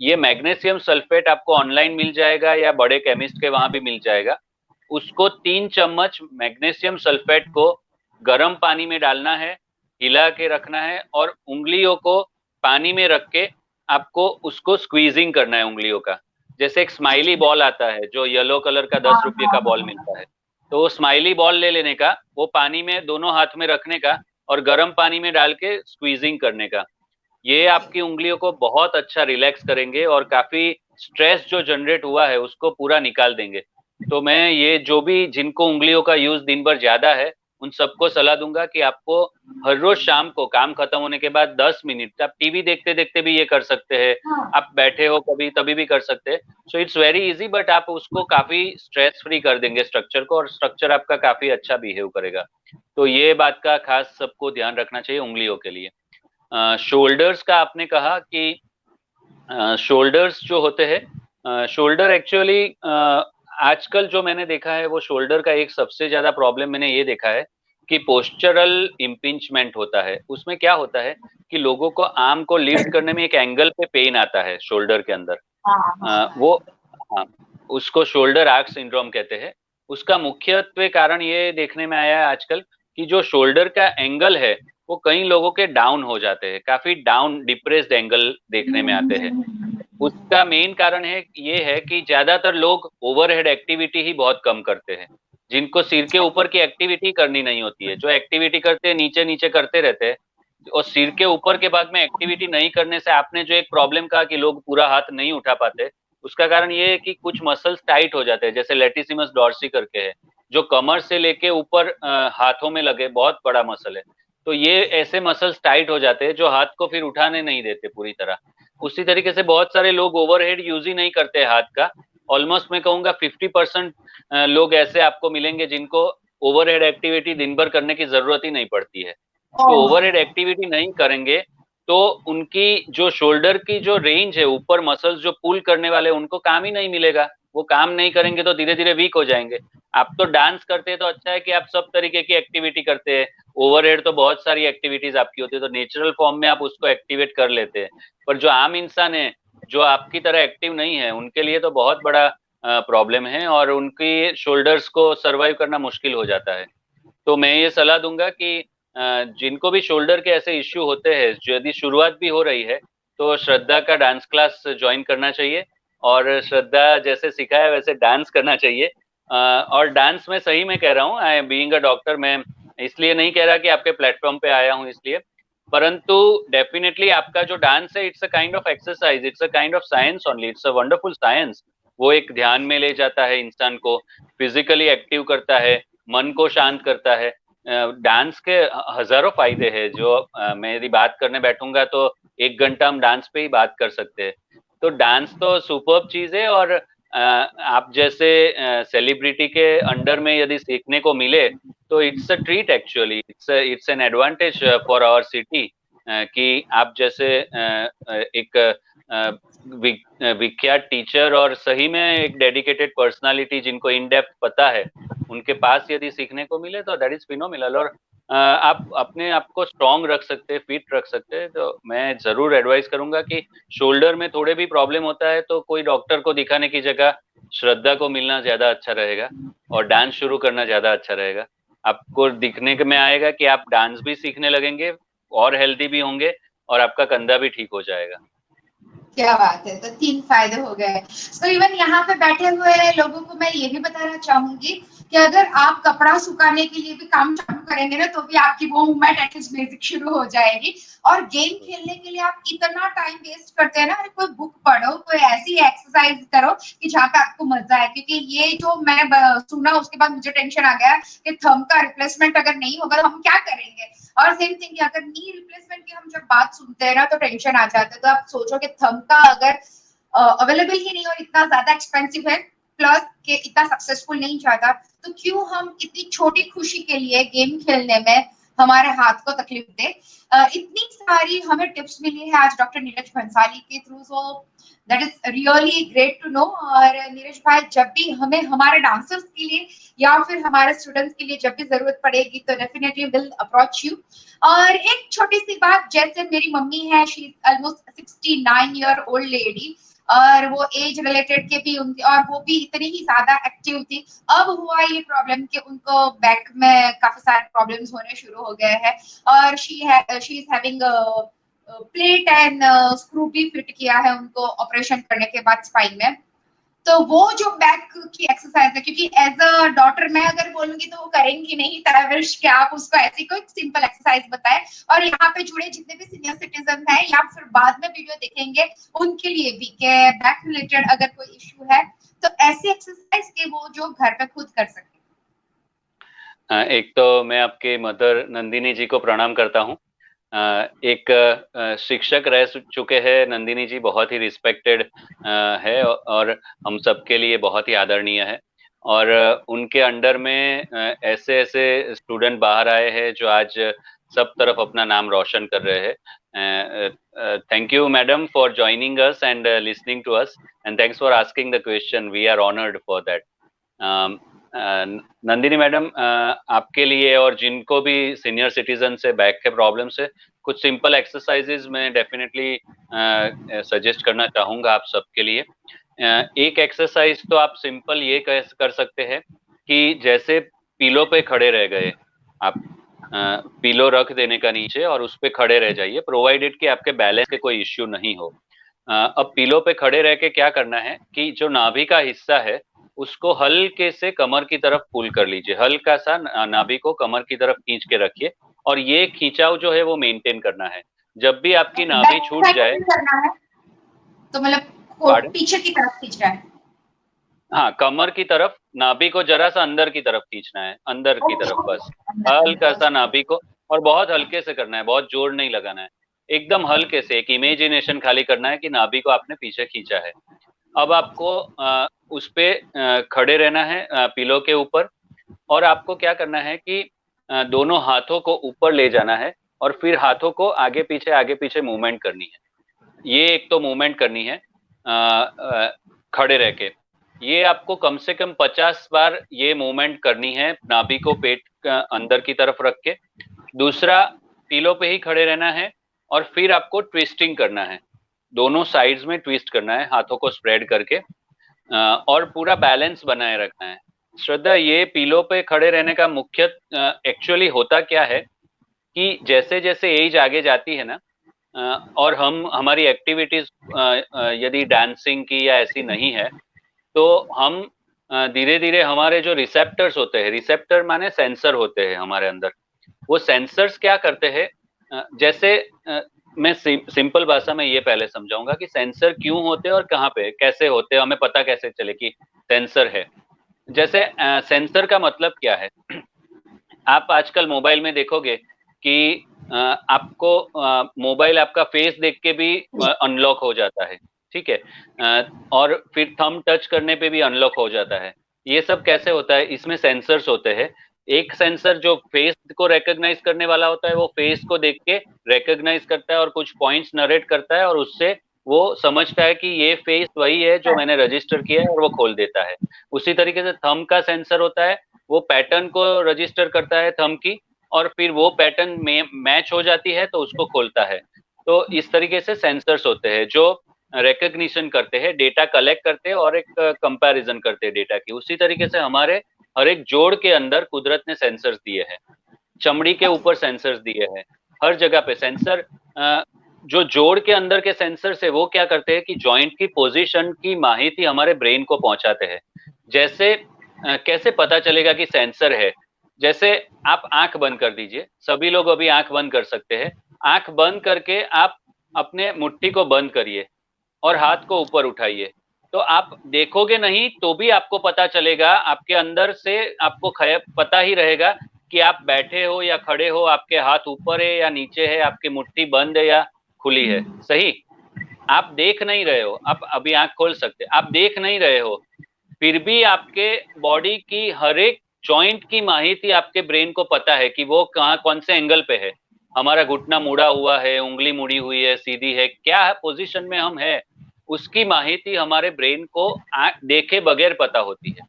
ये मैग्नीशियम सल्फेट आपको ऑनलाइन मिल जाएगा या बड़े केमिस्ट के वहां भी मिल जाएगा। उसको 3 चम्मच मैग्नीशियम सल्फेट को गर्म पानी में डालना है, हिला के रखना है, और उंगलियों को पानी में रख के आपको उसको स्क्वीजिंग करना है उंगलियों का। जैसे एक स्माइली बॉल आता है जो येलो कलर का हाँ 10 रुपये हाँ का बॉल हाँ मिलता है, तो वो स्माइली बॉल ले लेने का, वो पानी में दोनों हाथ में रखने का और गर्म पानी में डाल के स्क्वीजिंग करने का। ये आपकी उंगलियों को बहुत अच्छा रिलैक्स करेंगे और काफी स्ट्रेस जो जनरेट हुआ है उसको पूरा निकाल देंगे। तो मैं ये, जो भी जिनको उंगलियों का यूज दिन भर ज्यादा है, उन सबको सलाह दूंगा कि आपको हर रोज शाम को काम खत्म होने के बाद 10 मिनट, आप टीवी देखते देखते भी ये कर सकते हैं, हाँ। आप बैठे हो कभी तभी भी कर सकते हैं। So it's very easy, but आप उसको काफी स्ट्रेस फ्री कर देंगे स्ट्रक्चर को, और स्ट्रक्चर आपका काफी अच्छा बिहेव करेगा। तो ये बात का खास सबको ध्यान रखना चाहिए उंगलियों के लिए। शोल्डर्स का आपने कहा कि शोल्डर्स जो होते हैं, शोल्डर एक्चुअली आजकल जो मैंने देखा है, वो शोल्डर का एक सबसे ज्यादा प्रॉब्लम मैंने ये देखा है कि पोस्चरल इम्पिंचमेंट होता है। उसमें क्या होता है कि लोगों को आर्म को लिफ्ट करने में एक एंगल पे पेन आता है शोल्डर के अंदर। हाँ हाँ वो, हाँ, उसको शोल्डर आर्क सिंड्रोम कहते हैं। उसका मुख्यत्वे कारण ये देखने में आया है आजकल कि जो शोल्डर का एंगल है, वो कई लोगों के डाउन हो जाते हैं, काफी डाउन डिप्रेस्ड एंगल देखने में आते हैं। उसका मेन कारण है ये है कि ज्यादातर लोग ओवरहेड एक्टिविटी ही बहुत कम करते हैं, जिनको सिर के ऊपर की एक्टिविटी करनी नहीं होती है। जो एक्टिविटी करते हैं नीचे नीचे करते रहते हैं, और सिर के ऊपर के भाग में एक्टिविटी नहीं करने से, आपने जो एक प्रॉब्लम कहा कि लोग पूरा हाथ नहीं उठा पाते, उसका कारण ये है कि कुछ मसल्स टाइट हो जाते हैं, जैसे लेटिसिमस डॉर्सी करके है, जो कमर से लेके ऊपर हाथों में लगे बहुत बड़ा मसल है। तो ये ऐसे मसल्स टाइट हो जाते हैं जो हाथ को फिर उठाने नहीं देते पूरी तरह। उसी तरीके से बहुत सारे लोग ओवरहेड यूज ही नहीं करते हाथ का। ऑलमोस्ट मैं कहूंगा 50% लोग ऐसे आपको मिलेंगे जिनको ओवरहेड एक्टिविटी दिन भर करने की जरूरत ही नहीं पड़ती है। तो ओह, ओवरहेड एक्टिविटी नहीं करेंगे तो उनकी जो शोल्डर की जो रेंज है, ऊपर मसल्स जो पुल करने वाले, उनको काम ही नहीं मिलेगा। वो काम नहीं करेंगे तो धीरे धीरे वीक हो जाएंगे। आप तो डांस करते हैं तो अच्छा है कि आप सब तरीके की एक्टिविटी करते हैं। ओवरहेड तो बहुत सारी एक्टिविटीज आपकी होती है, तो नेचुरल फॉर्म में आप उसको एक्टिवेट कर लेते हैं। पर जो आम इंसान है, जो आपकी तरह एक्टिव नहीं है, उनके लिए तो बहुत बड़ा प्रॉब्लम है और उनकी शोल्डर्स को सरवाइव करना मुश्किल हो जाता है। तो मैं ये सलाह दूंगा कि जिनको भी शोल्डर के ऐसे इश्यू होते हैं, जो यदि शुरुआत भी हो रही है, तो श्रद्धा का डांस क्लास ज्वाइन करना चाहिए और श्रद्धा जैसे सिखाया वैसे डांस करना चाहिए। और डांस में सही में कह रहा हूँ, आई बीइंग अ डॉक्टर, मैं इसलिए नहीं कह रहा कि आपके प्लेटफॉर्म पे आया हूँ इसलिए, परंतु डेफिनेटली आपका जो डांस है, it's a kind of exercise, it's a kind of science only, it's a wonderful science. वो एक ध्यान में ले जाता है इंसान को, फिजिकली एक्टिव करता है, मन को शांत करता है। डांस के हजारों फायदे हैं जो मैं यदि बात करने बैठूंगा तो 1 घंटा हम डांस पे ही बात कर सकते हैं। तो डांस तो सुपर्ब चीज है और आप जैसे सेलिब्रिटी के अंडर में यदि सीखने को मिले तो it's a treat actually, it's an advantage for our city कि आप जैसे एक विख्यात टीचर और सही में एक डेडिकेटेड पर्सनालिटी जिनको इन डेप्थ पता है, उनके पास यदि सीखने को मिले तो दैट इज फिनोमिनल। और आप अपने आप को स्ट्रांग रख सकते हैं, फिट रख सकते हैं। तो मैं जरूर एडवाइस करूंगा कि शोल्डर में थोड़े भी प्रॉब्लम होता है तो कोई डॉक्टर को दिखाने की जगह श्रद्धा को मिलना ज्यादा अच्छा रहेगा और डांस शुरू करना ज्यादा अच्छा रहेगा। आपको दिखने में आएगा कि आप डांस भी सीखने लगेंगे और हेल्दी भी होंगे और आपका कंधा भी ठीक हो जाएगा। क्या बात है, तो 3 फायदे हो गए। तो इवन यहाँ पे बैठे हुए लोगों को मैं ये भी बताना चाहूंगी कि अगर आप कपड़ा सुखाने के लिए भी काम चालू करेंगे ना, तो भी आपकी वो मूवमेंट एटलीस्ट बेसिक शुरू हो जाएगी। और गेम खेलने के लिए आप इतना टाइम वेस्ट करते हैं ना, अरे कोई बुक पढ़ो, कोई ऐसी एक्सरसाइज करो कि जहाँ पे आपको मजा आए। क्योंकि ये जो मैं सुना उसके बाद मुझे टेंशन आ गया कि थंब का रिप्लेसमेंट अगर नहीं होगा तो हम क्या करेंगे। और सेम थिंग कि अगर नी रिप्लेसमेंट की हम जब बात सुनते हैं ना तो टेंशन आ जाता है। तो आप सोचो कि थंब का अगर अवेलेबल ही नहीं और इतना ज्यादा एक्सपेंसिव है, प्लस के इतना सक्सेसफुल नहीं जाता, तो क्यों हम इतनी छोटी खुशी के लिए गेम खेलने में हमारे हाथ को तकलीफ दे। इतनी सारी हमें टिप्स मिली है आज डॉक्टर नीरज भंसाली के through, so that is really great to know. और नीरज भाई, जब भी हमें हमारे डांसर्स के लिए या फिर हमारे स्टूडेंट्स के लिए जब भी जरूरत पड़ेगी तो डेफिनेटली विल अप्रोच यू। और एक छोटी सी बात, जैसे मेरी मम्मी है, she is almost 69 year old lady, और वो एज रिलेटेड के भी उनकी, और वो भी इतनी ही ज्यादा एक्टिव थी। अब हुआ ये प्रॉब्लम कि उनको बैक में काफी सारे प्रॉब्लम्स होने शुरू हो गए हैं और she is having plate and screw भी फिट किया है उनको ऑपरेशन करने के बाद स्पाइन में। तो वो जो बैक की एक्सरसाइज है, क्योंकि एज अ डॉटर मैं अगर बोलूंगी तो वो करेंगे नहीं, तो आई विश कि आप उसको ऐसी कोई सिंपल एक्सरसाइज बताएं। और यहाँ पे जुड़े जितने भी सीनियर सिटीजन हैं या फिर बाद में वीडियो देखेंगे उनके लिए भी कि बैक रिलेटेड अगर कोई इश्यू है तो ऐसी एक्सरसाइज के वो जो घर पे खुद कर सके। एक तो मैं आपके मदर नंदिनी जी को प्रणाम करता हूँ। एक शिक्षक रह चुके हैं नंदिनी जी, बहुत ही रिस्पेक्टेड है और हम सबके लिए बहुत ही आदरणीय है। और उनके अंडर में ऐसे ऐसे स्टूडेंट बाहर आए हैं जो आज सब तरफ अपना नाम रोशन कर रहे हैं। Thank you madam for joining us and listening to us and thanks for asking the question, we are honoured for that. Nandini madam, आपके लिए और जिनको भी सीनियर सिटीजन से बैक के प्रॉब्लम से कुछ सिंपल एक्सरसाइजेज मैं डेफिनेटली सजेस्ट करना चाहूंगा आप सबके लिए। एक एक्सरसाइज तो आप सिंपल ये कर सकते हैं कि जैसे पीलो पे खड़े रह गए आप, पीलो रख देने का नीचे और उस पे खड़े रह जाइए, प्रोवाइडेड कि आपके बैलेंस के कोई इश्यू नहीं हो। अब पीलो पे खड़े रह के क्या करना है कि जो नाभि का हिस्सा है उसको हल्के से कमर की तरफ पुल कर लीजिए, हल्का सा नाभि को कमर की तरफ खींच के रखिए और ये खींचाव जो है वो मेंटेन करना है। जब भी आपकी नाभि छूट जाए, करना है तो मतलब पीछे की तरफ खींच रहा है। हाँ, कमर की तरफ, नाभि को जरा सा अंदर की तरफ खींचना है, अंदर की तरफ बस, हल्का सा नाभि को और बहुत हल्के से करना है, बहुत जोर नहीं लगाना है, एकदम हल्के से एक इमेजिनेशन खाली करना है कि नाभि को आपने पीछे खींचा है। अब आपको उस पे खड़े रहना है पिलो के ऊपर, और आपको क्या करना है कि दोनों हाथों को ऊपर ले जाना है और फिर हाथों को आगे पीछे मूवमेंट करनी है। ये एक तो मूवमेंट करनी है खड़े रह के। ये आपको कम से कम 50 बार ये मूवमेंट करनी है नाभि को पेट अंदर की तरफ रख के। दूसरा, पिलो पे ही खड़े रहना है और फिर आपको ट्विस्टिंग करना है, दोनों साइड्स में ट्विस्ट करना है हाथों को स्प्रेड करके, और पूरा बैलेंस बनाए रखना है। श्रद्धा, ये पिलो पे खड़े रहने का मुख्य एक्चुअली होता क्या है कि जैसे जैसे एज आगे जाती है ना, और हमारी एक्टिविटीज यदि डांसिंग की या ऐसी नहीं है, तो हम धीरे धीरे हमारे जो रिसेप्टर्स होते हैं, रिसेप्टर माने सेंसर होते हैं हमारे अंदर, वो सेंसर्स क्या करते हैं, जैसे मैं सिंपल भाषा में ये पहले समझाऊंगा कि सेंसर क्यों होते हैं और कहाँ पे कैसे होते हैं, हमें पता कैसे चले कि सेंसर है। जैसे सेंसर का मतलब क्या है, आप आजकल मोबाइल में देखोगे कि आपको मोबाइल आपका फेस देख के भी अनलॉक हो जाता है, ठीक है, और फिर थंब टच करने पे भी अनलॉक हो जाता है। ये सब कैसे होता है, इसमें सेंसर्स होते हैं। एक सेंसर जो फेस को रिकॉग्नाइज करने वाला होता है, वो फेस को देख के रिकॉग्नाइज करता है और कुछ पॉइंट्स नरेट करता है, और उससे वो समझता है कि ये फेस वही है जो मैंने रजिस्टर किया है, और वो खोल देता है। उसी तरीके से थंब का सेंसर होता है, वो पैटर्न को रजिस्टर करता है थंब की, और फिर वो पैटर्न में मैच हो जाती है तो उसको खोलता है। तो इस तरीके से सेंसर्स होते हैं जो रिकग्निशन करते हैं, डेटा कलेक्ट करते हैं और एक कंपैरिजन करते हैं डेटा की। उसी तरीके से हमारे हर एक जोड़ के अंदर कुदरत ने सेंसर्स दिए हैं, चमड़ी के ऊपर सेंसर्स दिए हैं, हर जगह पे सेंसर। जो जोड़ के अंदर के सेंसर्स है वो क्या करते हैं कि जॉइंट की पोजीशन की माहिती हमारे ब्रेन को पहुंचाते हैं। जैसे कैसे पता चलेगा कि सेंसर है, जैसे आप आंख बंद कर दीजिए, सभी लोग अभी आंख बंद कर सकते हैं। आंख बंद करके आप अपने मुट्ठी को बंद करिए और हाथ को ऊपर उठाइए, तो आप देखोगे नहीं तो भी आपको पता चलेगा, आपके अंदर से आपको पता ही रहेगा कि आप बैठे हो या खड़े हो, आपके हाथ ऊपर है या नीचे है, आपकी मुट्ठी बंद है या खुली है। सही, आप देख नहीं रहे हो, आप अभी आंख खोल सकते, आप देख नहीं रहे हो, फिर भी आपके बॉडी की हर एक जॉइंट की माहिती आपके ब्रेन को पता है कि वो कहाँ कौन से एंगल पे है, हमारा घुटना मुड़ा हुआ है, उंगली मुड़ी हुई है, सीधी है, क्या पोजीशन में हम है, उसकी माहिती हमारे ब्रेन को देखे बगैर पता होती है।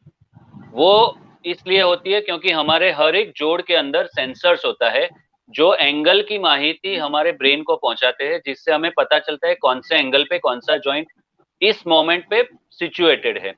वो इसलिए होती है क्योंकि हमारे हर एक जोड़ के अंदर सेंसर्स होता है जो एंगल की माहिती हमारे ब्रेन को पहुंचाते हैं, जिससे हमें पता चलता है कौन से एंगल पे कौन सा जॉइंट इस मोमेंट पे सिचुएटेड है।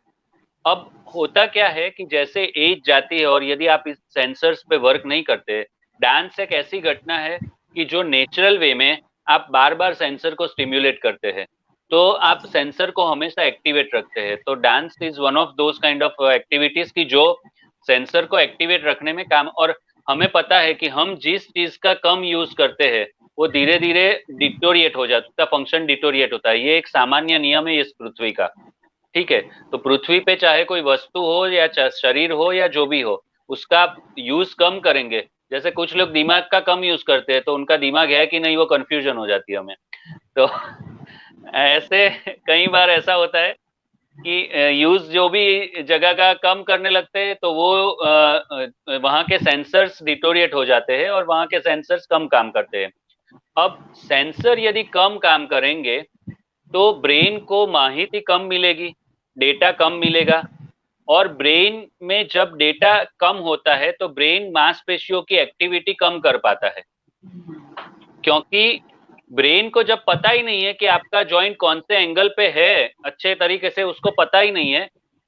अब होता क्या है कि जैसे एज जाती है और यदि आप इस सेंसर्स पे वर्क नहीं करते, डांस एक ऐसी घटना है कि जो नेचुरल वे में आप बार बार सेंसर को स्टिम्युलेट करते हैं, तो आप सेंसर को हमेशा एक्टिवेट रखते हैं। तो dance is one of those kind of activities की जो सेंसर को एक्टिवेट रखने में काम, और हमें पता है कि हम जिस चीज का कम यूज करते हैं वो धीरे धीरे डिटोरिएट हो जाता है, उसका फंक्शन डिटोरिएट होता है। ये एक सामान्य नियम है इस पृथ्वी का, ठीक है। तो पृथ्वी पे चाहे कोई वस्तु हो या शरीर हो या जो भी हो, उसका यूज कम करेंगे। जैसे कुछ लोग दिमाग का कम यूज करते हैं तो उनका दिमाग है कि नहीं वो कंफ्यूजन हो जाती है हमें। तो ऐसे कई बार ऐसा होता है कि यूज जो भी जगह का कम करने लगते हैं तो वो वहां के सेंसर्स डिटोरिएट हो जाते हैं और वहां के सेंसर्स कम काम करते हैं। अब सेंसर यदि कम काम करेंगे तो ब्रेन को माहिती कम मिलेगी, डेटा कम मिलेगा, और ब्रेन में जब डेटा कम होता है तो ब्रेन मांसपेशियों की एक्टिविटी कम कर पाता है, क्योंकि ब्रेन को जब पता ही नहीं है कि आपका जॉइंट कौन से एंगल पे है, अच्छे तरीके से उसको पता ही नहीं है,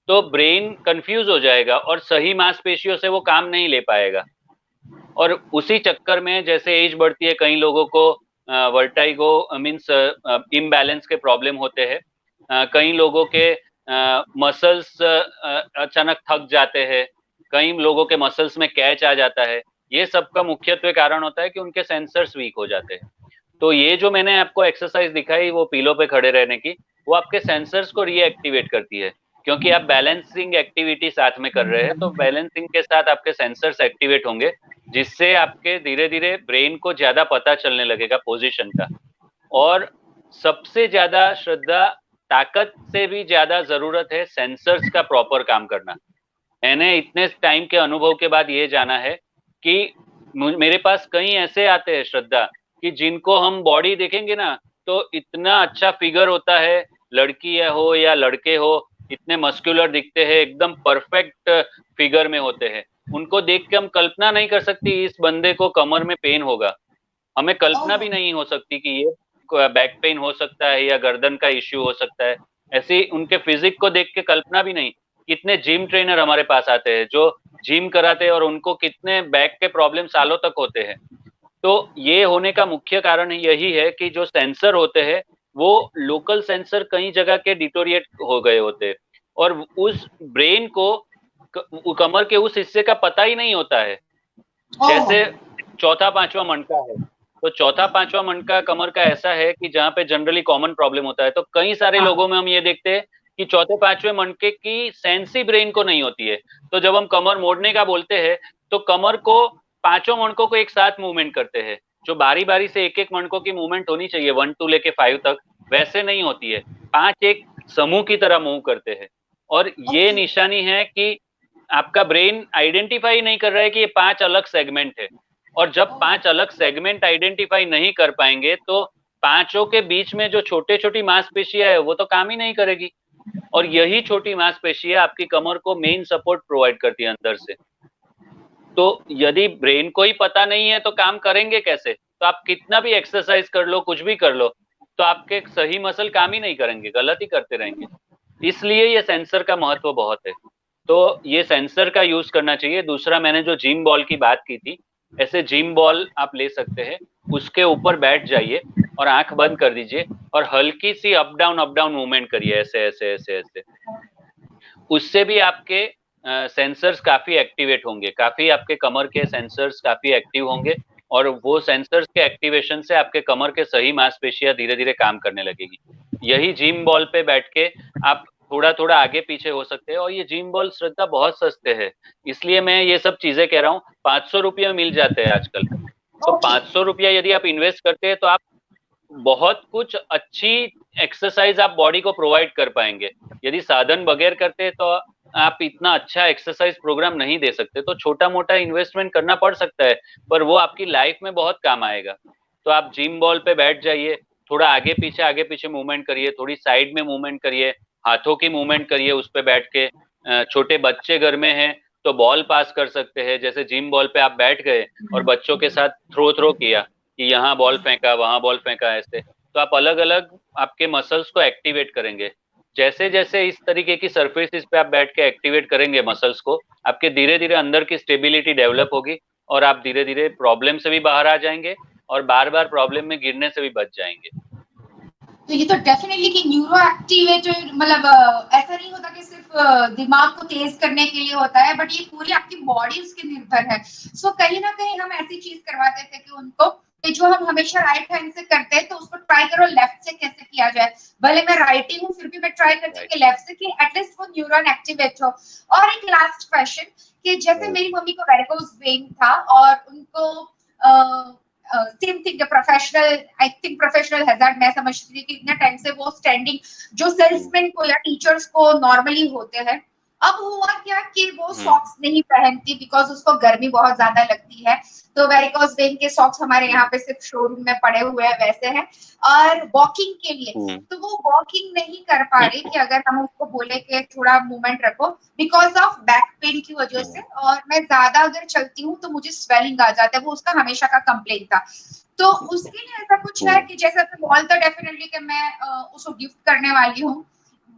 तो ब्रेन कंफ्यूज हो जाएगा और सही मांसपेशियों से वो काम नहीं ले पाएगा। और उसी चक्कर में जैसे एज बढ़ती है, कई लोगों को वर्टाइगो मीन्स इम्बैलेंस के प्रॉब्लम होते हैं, कई लोगों के मसल्स अचानक थक जाते हैं, कई लोगों के मसल्स में कैच आ जाता है। ये सब का मुख्यत्वे कारण होता है कि उनके सेंसर्स वीक हो जाते हैं। तो ये जो मैंने आपको एक्सरसाइज दिखाई वो पीलो पे खड़े रहने की, वो आपके सेंसर्स को रीएक्टिवेट करती है। क्योंकि आप बैलेंसिंग एक्टिविटी साथ में कर रहे हैं, तो बैलेंसिंग के साथ आपके सेंसर्स एक्टिवेट होंगे, जिससे आपके धीरे धीरे ब्रेन को ज्यादा पता चलने लगेगा पोजीशन का। और सबसे ज्यादा श्रद्धा, ताकत से भी ज्यादा जरूरत है सेंसर्स का प्रॉपर काम करना। मैंने इतने टाइम के अनुभव के बाद ये जाना है कि मेरे पास कई ऐसे आते हैं श्रद्धा, कि जिनको हम बॉडी देखेंगे ना तो इतना अच्छा फिगर होता है, लड़की हो या लड़के हो, इतने मस्कुलर दिखते हैं, एकदम परफेक्ट फिगर में होते हैं। उनको देख के हम कल्पना नहीं कर सकती इस बंदे को कमर में पेन होगा। हमें कल्पना भी नहीं हो सकती कि ये बैक पेन हो सकता है या गर्दन का इश्यू हो सकता है। ऐसे ही उनके फिजिक को देख के कल्पना भी नहीं। कितने जिम ट्रेनर हमारे पास आते हैं जो जिम कराते हैं और उनको कितने बैक के प्रॉब्लम सालों तक होते हैं। तो ये होने का मुख्य कारण यही है कि जो सेंसर होते हैं वो लोकल सेंसर कई जगह के डिटोरिएट हो गए होते हैं, और उस ब्रेन को कमर के उस हिस्से का पता ही नहीं होता है। जैसे चौथा पांचवा मनका है, तो चौथा पांचवा मनका कमर का ऐसा है कि जहाँ पे जनरली कॉमन प्रॉब्लम होता है, तो कई सारे लोगों में हम ये देखते हैं कि चौथे पांचवें मनके की सेंस ही ब्रेन को नहीं होती है। तो जब हम कमर मोड़ने का बोलते हैं तो कमर को पांचों मणकों को एक साथ मूवमेंट करते हैं, जो बारी बारी से एक एक मणकों की मूवमेंट होनी चाहिए 1 2 लेके 5 तक, वैसे नहीं होती है। 5 एक समूह की तरह मूव करते हैं। और ये निशानी है कि आपका ब्रेन आइडेंटिफाई नहीं कर रहा है कि ये 5 अलग सेगमेंट है। और जब 5 अलग सेगमेंट आइडेंटिफाई नहीं कर पाएंगे तो पांचों के बीच में जो छोटे छोटी मांसपेशियां है वो तो काम ही नहीं करेगी। और यही छोटी मांसपेशियां आपकी कमर को मेन सपोर्ट प्रोवाइड करती है अंदर से। तो यदि ब्रेन को ही पता नहीं है तो काम करेंगे कैसे? तो आप कितना भी एक्सरसाइज कर लो, कुछ भी कर लो, तो आपके सही मसल काम ही नहीं करेंगे, गलत ही करते रहेंगे। इसलिए ये सेंसर का महत्व बहुत है। तो ये सेंसर का यूज करना चाहिए। दूसरा, मैंने जो जिम बॉल की बात की थी, ऐसे जिम बॉल आप ले सकते हैं, उसके ऊपर बैठ जाइए और आंख बंद कर दीजिए और हल्की सी अप डाउन मूवमेंट करिए, ऐसे ऐसे ऐसे ऐसे। उससे भी आपके सेंसर्स काफी एक्टिवेट होंगे, काफी आपके कमर के सेंसर्स काफी एक्टिव होंगे, और वो सेंसर्स के एक्टिवेशन से आपके कमर के सही मांसपेशियां धीरे धीरे काम करने लगेगी। यही जिम बॉल पे बैठ के आप थोड़ा थोड़ा आगे पीछे हो सकते हैं। और ये जिम बॉल श्रद्धा बहुत सस्ते हैं, इसलिए मैं ये सब चीजें कह रहा हूँ। 500 रुपये में मिल जाते हैं आजकल। तो 500 रुपया यदि आप इन्वेस्ट करते हैं तो आप बहुत कुछ अच्छी एक्सरसाइज आप बॉडी को प्रोवाइड कर पाएंगे। यदि साधन बगैर करते तो आप इतना अच्छा एक्सरसाइज प्रोग्राम नहीं दे सकते। तो छोटा मोटा इन्वेस्टमेंट करना पड़ सकता है, पर वो आपकी लाइफ में बहुत काम आएगा। तो आप जिम बॉल पे बैठ जाइए, थोड़ा आगे पीछे मूवमेंट करिए, थोड़ी साइड में मूवमेंट करिए, हाथों की मूवमेंट करिए उस पे बैठ के। छोटे बच्चे घर में हैं तो बॉल पास कर सकते हैं। जैसे जिम बॉल पे आप बैठ गए और बच्चों के साथ थ्रो किया कि यहाँ बॉल फेंका, वहां बॉल फेंका, ऐसे, तो आप अलग अलग आपके मसल्स को एक्टिवेट करेंगे। जैसे जैसे इस तरीके की सरफेसिस पे आप बैठ के एक्टिवेट करेंगे मसल्स को, आपके धीरे धीरे अंदर की स्टेबिलिटी डेवलप होगी और आप धीरे धीरे प्रॉब्लम से भी बाहर आ जाएंगे और बार बार प्रॉब्लम में गिरने से भी बच जाएंगे। तो ये तो डेफिनेटली कि न्यूरो एक्टिवेटर मतलब ऐसा नहीं होता कि सिर्फ दिमाग को तेज करने के लिए होता है, बट ये पूरी आपकी बॉडी उसके निर्भर है। सो कहीं ना कहीं हम ऐसी चीज करवाते थे कि उनको जो हम हमेशा राइट हैंड से करते हैं तो उसको ट्राई करो लेफ्ट से कैसे किया जाए। भले मैं राइटिंग हूँ फिर भी मैं ट्राई करती हूँ कि लेफ्ट से, कि एटलीस्ट वो न्यूरॉन एक्टिवेट हो। और एक लास्ट क्वेश्चन, कि जैसे मेरी मम्मी को वेरिकोज वेन था और उनको same thing professional, I think professional hazard मैं समझती थी कि इतने टाइम से वो स्टैंडिंग जो सेल्समैन को या टीचर्स को नॉर्मली होते हैं। अब हुआ क्या कि वो सॉक्स नहीं पहनती बिकॉज उसको गर्मी बहुत ज्यादा लगती है। तो वेरिकोज वेन के सॉक्स हमारे यहाँ पे सिर्फ शोरूम में पड़े हुए हैं वैसे हैं। और वॉकिंग के लिए तो वो वॉकिंग नहीं कर पा रही कि अगर हम उसको बोले कि थोड़ा मूवमेंट रखो बिकॉज ऑफ बैक पेन की वजह से, और मैं ज्यादा अगर चलती हूँ तो मुझे स्वेलिंग आ जाता है, वो उसका हमेशा का कंप्लेंट था। तो उसके लिए ऐसा कुछ है कि जैसे बॉल तो डेफिनेटली कि मैं उसको गिफ्ट करने वाली हूँ,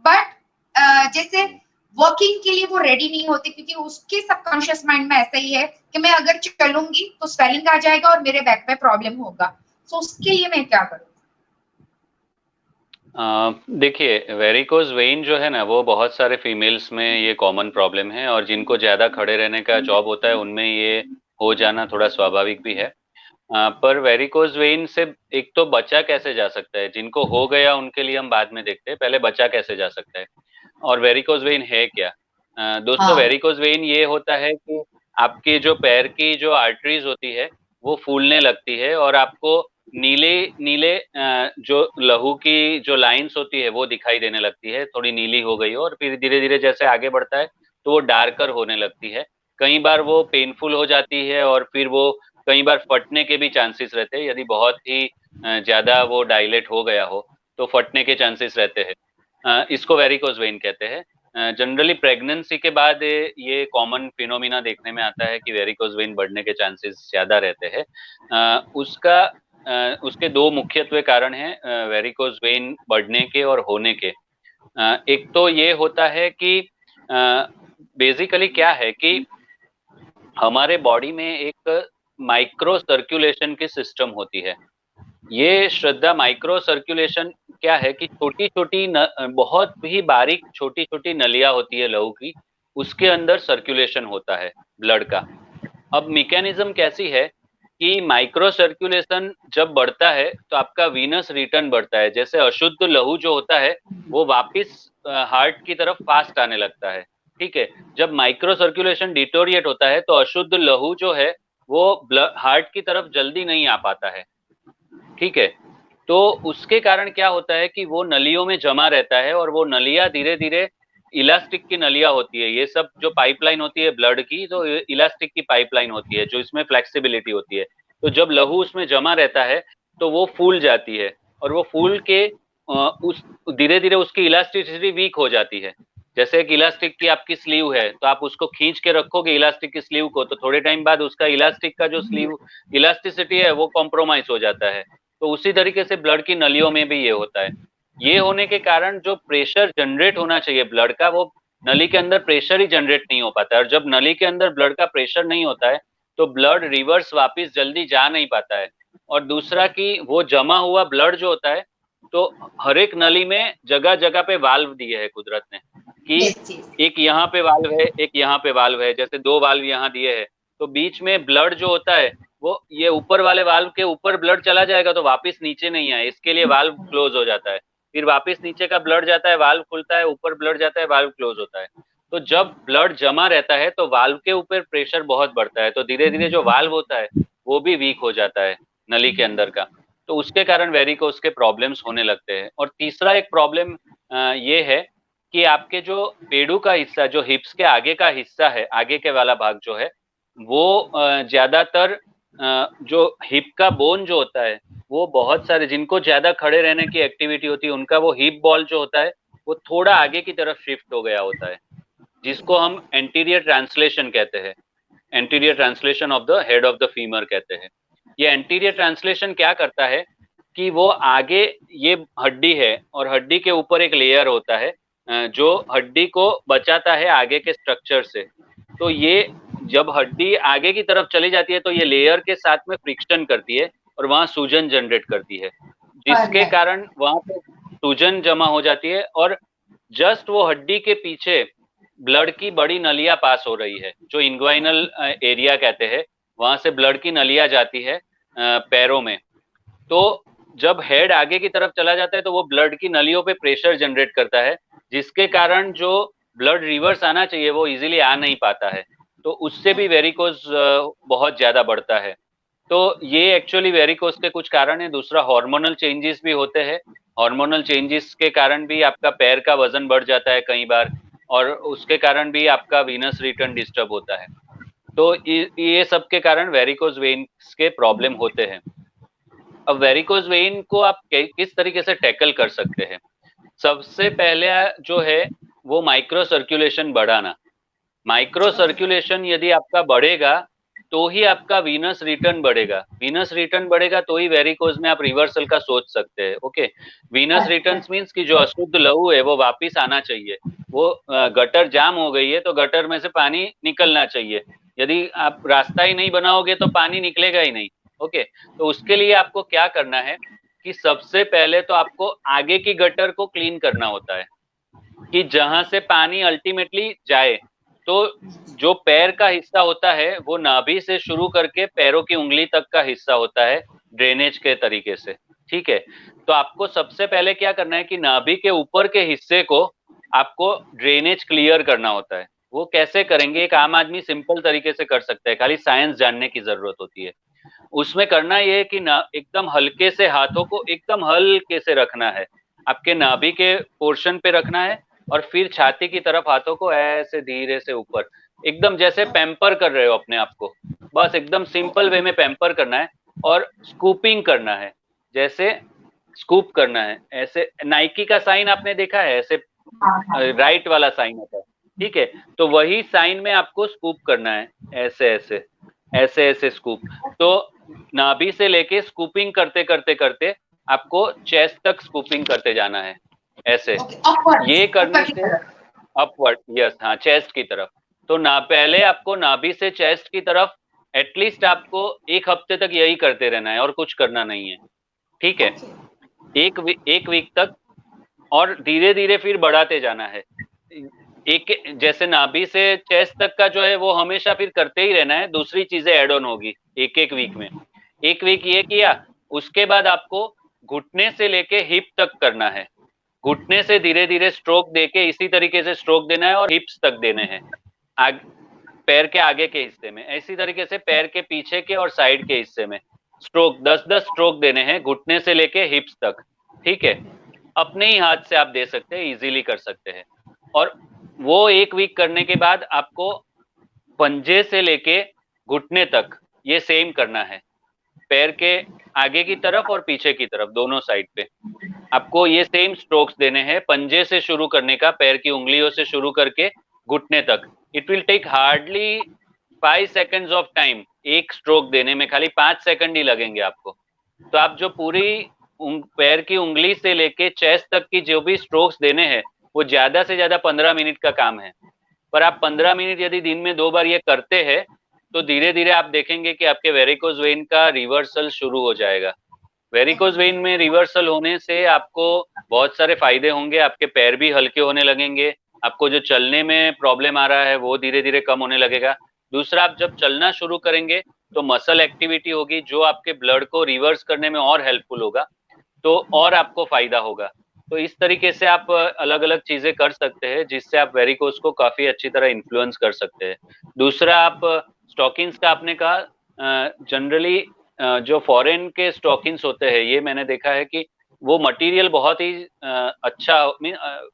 बट जैसे वॉकिंग के लिए वो रेडी नहीं होती क्योंकि उसके सबकॉन्शियस माइंड में ऐसा ही है कि मैं अगर चलूंगी तो स्वेलिंग आ जाएगा और मेरे बैक में प्रॉब्लम होगा। तो उसके लिए मैं क्या करूँ? देखिए, वेरिकोज वेन जो है ना वो बहुत सारे फीमेल्स में ये कॉमन प्रॉब्लम है, और जिनको ज्यादा खड़े रहने का जॉब होता है उनमें ये हो जाना थोड़ा स्वाभाविक भी है। पर वेरिकोज वेन से एक तो बचा कैसे जा सकता है? जिनको हो गया उनके लिए हम बाद में देखते हैं, पहले बचा कैसे जा सकता है। और वेरिकोज वेन है क्या? दोस्तों, हाँ। वेरिकोज वेन ये होता है कि आपके जो पैर की जो आर्टरीज होती है वो फूलने लगती है और आपको नीले नीले जो लहू की जो लाइंस होती है वो दिखाई देने लगती है, थोड़ी नीली हो गई हो, और फिर धीरे धीरे जैसे आगे बढ़ता है तो वो डार्कर होने लगती है। कई बार वो पेनफुल हो जाती है और फिर वो कई बार फटने के भी चांसेस रहते हैं। यदि बहुत ही ज्यादा वो डायलेट हो गया हो तो फटने के चांसेस रहते हैं। इसको वेरिकोज वेन कहते हैं। जनरली प्रेगनेंसी के बाद ये कॉमन फिनोमिना देखने में आता है कि वेरिकोज वेन बढ़ने के चांसेस ज्यादा रहते हैं। उसके दो मुख्यत्वे कारण हैं वेरिकोज वेन बढ़ने के और होने के। एक तो ये होता है कि बेसिकली क्या है कि हमारे बॉडी में एक माइक्रो सर्कुलेशन की सिस्टम होती है। ये श्रद्धा माइक्रो सर्कुलेशन क्या है कि छोटी छोटी बहुत ही बारीक छोटी छोटी नलियां होती है लहू की, उसके अंदर सर्कुलेशन होता है ब्लड का। अब मैकेनिज्म कैसी है कि माइक्रो सर्कुलेशन जब बढ़ता है तो आपका वीनस रिटर्न बढ़ता है। जैसे अशुद्ध लहू जो होता है वो वापिस हार्ट की तरफ फास्ट आने लगता है। ठीक है, जब माइक्रो सर्कुलेशन डिटोरिएट होता है तो अशुद्ध लहू जो है वो हार्ट की तरफ जल्दी नहीं आ पाता है। ठीक है, तो उसके कारण क्या होता है कि वो नलियों में जमा रहता है और वो नलियां धीरे धीरे इलास्टिक की नलियां होती है। ये सब जो पाइपलाइन होती है ब्लड की, तो इलास्टिक की पाइपलाइन होती है जो इसमें फ्लेक्सिबिलिटी होती है। तो जब लहू उसमें जमा रहता है तो वो फूल जाती है और वो फूल के उस धीरे धीरे उसकी इलास्टिसिटी वीक हो जाती है। जैसे एक इलास्टिक की आपकी स्लीव है तो आप उसको खींच के रखोगे इलास्टिक की स्लीव को, तो थोड़े टाइम बाद उसका इलास्टिक का जो स्लीव इलास्टिसिटी है वो कॉम्प्रोमाइज हो जाता है। तो उसी तरीके से ब्लड की नलियों में भी ये होता है। ये होने के कारण जो प्रेशर जनरेट होना चाहिए ब्लड का, वो नली के अंदर प्रेशर ही जनरेट नहीं हो पाता है। और जब नली के अंदर ब्लड का प्रेशर नहीं होता है तो ब्लड रिवर्स वापस जल्दी जा नहीं पाता है। और दूसरा कि वो जमा हुआ ब्लड जो होता है, तो हर एक नली में जगह जगह पे वाल्व दिए है कुदरत ने कि एक यहाँ पे वाल्व है, एक यहाँ पे वाल्व है। जैसे दो वाल्व यहाँ दिए है तो बीच में ब्लड जो होता है वो ये ऊपर वाले वाल्व के ऊपर ब्लड चला जाएगा तो वापस नीचे नहीं आए, इसके लिए वाल्व क्लोज हो जाता है। फिर वापस नीचे का ब्लड जाता है, वाल्व खुलता है, ऊपर ब्लड जाता है, वाल्व क्लोज होता है। तो जब ब्लड जमा रहता है तो वाल्व के ऊपर प्रेशर बहुत बढ़ता है, तो धीरे धीरे जो वाल्व होता है वो भी वीक हो जाता है नली के अंदर का। तो उसके कारण वेरिकोस के प्रॉब्लम्स होने लगते हैं। और तीसरा एक प्रॉब्लम ये है कि आपके जो पेड़ू का हिस्सा, जो हिप्स के आगे का हिस्सा है, आगे के वाला भाग जो है, वो ज्यादातर जो हिप का बोन जो होता है, वो बहुत सारे जिनको ज्यादा खड़े रहने की एक्टिविटी होती है उनका वो हिप बॉल जो होता है वो थोड़ा आगे की तरफ शिफ्ट हो गया होता है, जिसको हम एंटीरियर ट्रांसलेशन कहते हैं। Anterior translation of the head of the femur कहते हैं। ये एंटीरियर ट्रांसलेशन क्या करता है कि वो आगे, ये हड्डी है और हड्डी के ऊपर एक लेयर होता है जो हड्डी को बचाता है आगे के स्ट्रक्चर से। तो ये जब हड्डी आगे की तरफ चली जाती है तो ये लेयर के साथ में फ्रिक्शन करती है और वहां सूजन जनरेट करती है, जिसके कारण वहां पे सूजन जमा हो जाती है और जस्ट वो हड्डी के पीछे ब्लड की बड़ी नलियां पास हो रही है जो इंग्वाइनल एरिया कहते हैं। वहां से ब्लड की नलियां जाती है पैरों में। तो जब हेड आगे की तरफ चला जाता है तो वो ब्लड की नलियों पे प्रेशर जनरेट करता है, जिसके कारण जो ब्लड रिवर्स आना चाहिए वो इजीली आ नहीं पाता है। तो उससे भी वेरिकोज बहुत ज्यादा बढ़ता है। तो ये एक्चुअली वेरिकोज के कुछ कारण है। दूसरा, हार्मोनल चेंजेस भी होते हैं। हार्मोनल चेंजेस के कारण भी आपका पैर का वजन बढ़ जाता है कई बार, और उसके कारण भी आपका वीनस रिटर्न डिस्टर्ब होता है। तो ये सब के कारण वेरिकोज वेन्स के प्रॉब्लम होते हैं। अब वेरिकोज वेन को आप किस तरीके से टैकल कर सकते हैं? सबसे पहले जो है वो माइक्रो सर्कुलेशन बढ़ाना। माइक्रो सर्कुलेशन यदि आपका बढ़ेगा तो ही आपका वीनस रिटर्न बढ़ेगा। वीनस रिटर्न बढ़ेगा तो ही वेरिकोज में आप रिवर्सल का सोच सकते हैं। ओके, वीनस रिटर्न मींस कि जो अशुद्ध लहू है वो वापिस आना चाहिए। वो गटर जाम हो गई है तो गटर में से पानी निकलना चाहिए। यदि आप रास्ता ही नहीं बनाओगे तो पानी निकलेगा ही नहीं। ओके, तो उसके लिए आपको क्या करना है कि सबसे पहले तो आपको आगे की गटर को क्लीन करना होता है कि जहां से पानी अल्टीमेटली जाए। तो जो पैर का हिस्सा होता है वो नाभि से शुरू करके पैरों की उंगली तक का हिस्सा होता है ड्रेनेज के तरीके से। ठीक है, तो आपको सबसे पहले क्या करना है कि नाभि के ऊपर के हिस्से को आपको ड्रेनेज क्लियर करना होता है। वो कैसे करेंगे, एक आम आदमी सिंपल तरीके से कर सकता है, खाली साइंस जानने की जरूरत होती है। उसमें करना ये है कि ना एकदम हल्के से हाथों को एकदम हल्के से रखना है, आपके नाभि के पोर्शन पे रखना है और फिर छाती की तरफ हाथों को ऐसे धीरे से ऊपर, एकदम जैसे पैम्पर कर रहे हो अपने आप को, बस एकदम सिंपल वे में पैम्पर करना है। और स्कूपिंग करना है, जैसे स्कूप करना है, ऐसे नाइकी का साइन आपने देखा है, ऐसे हाँ हाँ राइट वाला साइन होता है, ठीक है, तो वही साइन में आपको स्कूप करना है, ऐसे ऐसे ऐसे ऐसे स्कूप। तो नाभि से लेके स्कूपिंग करते करते करते आपको चेस्ट तक स्कूपिंग करते जाना है, ऐसे। ओके अपवर्ड्स ये ऊपर करने की से तरफ। अपवर्ड, यस, हाँ, चेस्ट की तरफ। तो ना पहले आपको नाभि से चेस्ट की तरफ एटलीस्ट आपको 1 हफ्ते तक यही करते रहना है और कुछ करना नहीं है, ठीक है, ओके एक वीक तक। और धीरे धीरे फिर बढ़ाते जाना है, एक जैसे नाभि से चेस्ट तक का जो है वो हमेशा फिर करते ही रहना है, दूसरी चीजें ऐड ऑन होगी एक एक वीक में। एक वीक ये किया, उसके बाद आपको घुटने से लेके हिप तक करना है, घुटने से धीरे धीरे स्ट्रोक देके इसी तरीके से स्ट्रोक देना है और हिप्स तक देने हैं, पैर के आगे के हिस्से में, इसी तरीके से पैर के पीछे के और साइड के हिस्से में स्ट्रोक 10-10 स्ट्रोक देने हैं, घुटने से लेके हिप्स तक, ठीक है। अपने ही हाथ से आप दे सकते हैं, इजीली कर सकते हैं। और वो एक वीक करने के बाद आपको पंजे से लेके घुटने तक ये सेम करना है, पैर के आगे की तरफ और पीछे की तरफ दोनों साइड पे आपको ये सेम स्ट्रोक्स देने हैं, पंजे से शुरू करने का, पैर की उंगलियों से शुरू करके घुटने तक। It will take hardly 5 seconds of time, एक स्ट्रोक देने में खाली 5 सेकंड ही लगेंगे आपको। तो आप जो पूरी पैर की उंगली से लेके चेस्ट तक की जो भी स्ट्रोक्स देने हैं, वो ज्यादा से ज्यादा 15 मिनट का काम है। पर आप 15 मिनट यदि दिन में 2 बार ये करते हैं, तो धीरे धीरे आप देखेंगे कि आपके वेरिकोज वेन का रिवर्सल शुरू हो जाएगा। वेरिकोज वेन में रिवर्सल होने से आपको बहुत सारे फायदे होंगे, आपके पैर भी हल्के होने लगेंगे, आपको जो चलने में प्रॉब्लम आ रहा है वो धीरे धीरे कम होने लगेगा। दूसरा, आप जब चलना शुरू करेंगे तो मसल एक्टिविटी होगी जो आपके ब्लड को रिवर्स करने में और हेल्पफुल होगा, तो और आपको फायदा होगा। तो इस तरीके से आप अलग अलग चीजें कर सकते हैं जिससे आप वेरिकोज को काफी अच्छी तरह इन्फ्लुएंस कर सकते हैं। दूसरा, आप स्टॉकिंग्स का आपने कहा, जनरली जो फॉरेन के स्टॉकिंग्स होते हैं, ये मैंने देखा है कि वो मटेरियल बहुत ही अच्छा,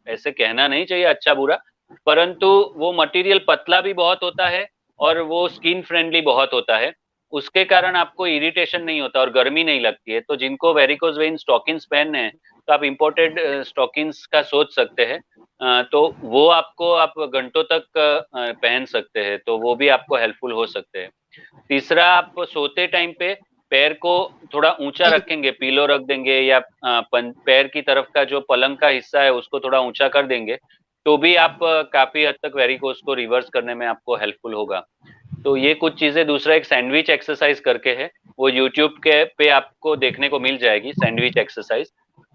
ऐसे कहना नहीं चाहिए अच्छा बुरा, परंतु वो मटेरियल पतला भी बहुत होता है और वो स्किन फ्रेंडली बहुत होता है, उसके कारण आपको इरिटेशन नहीं होता और गर्मी नहीं लगती है। तो जिनको वेरिकोज वेन स्टॉकिंग्स पहनने हैं, तो आप इम्पोर्टेड स्टॉकिंग्स का सोच सकते हैं, तो वो आपको आप घंटों तक पहन सकते हैं, तो वो भी आपको हेल्पफुल हो सकते हैं। तीसरा, आप सोते टाइम पे पैर को थोड़ा ऊंचा रखेंगे, पीलो रख देंगे या पैर की तरफ का जो पलंग का हिस्सा है उसको थोड़ा ऊंचा कर देंगे, तो भी आप काफी हद तक वेरिकोज को रिवर्स करने में आपको हेल्पफुल होगा। तो ये कुछ चीजें। दूसरा, एक सैंडविच एक्सरसाइज करके है, वो यूट्यूब के पे आपको देखने को मिल जाएगी, सैंडविच एक्सरसाइज।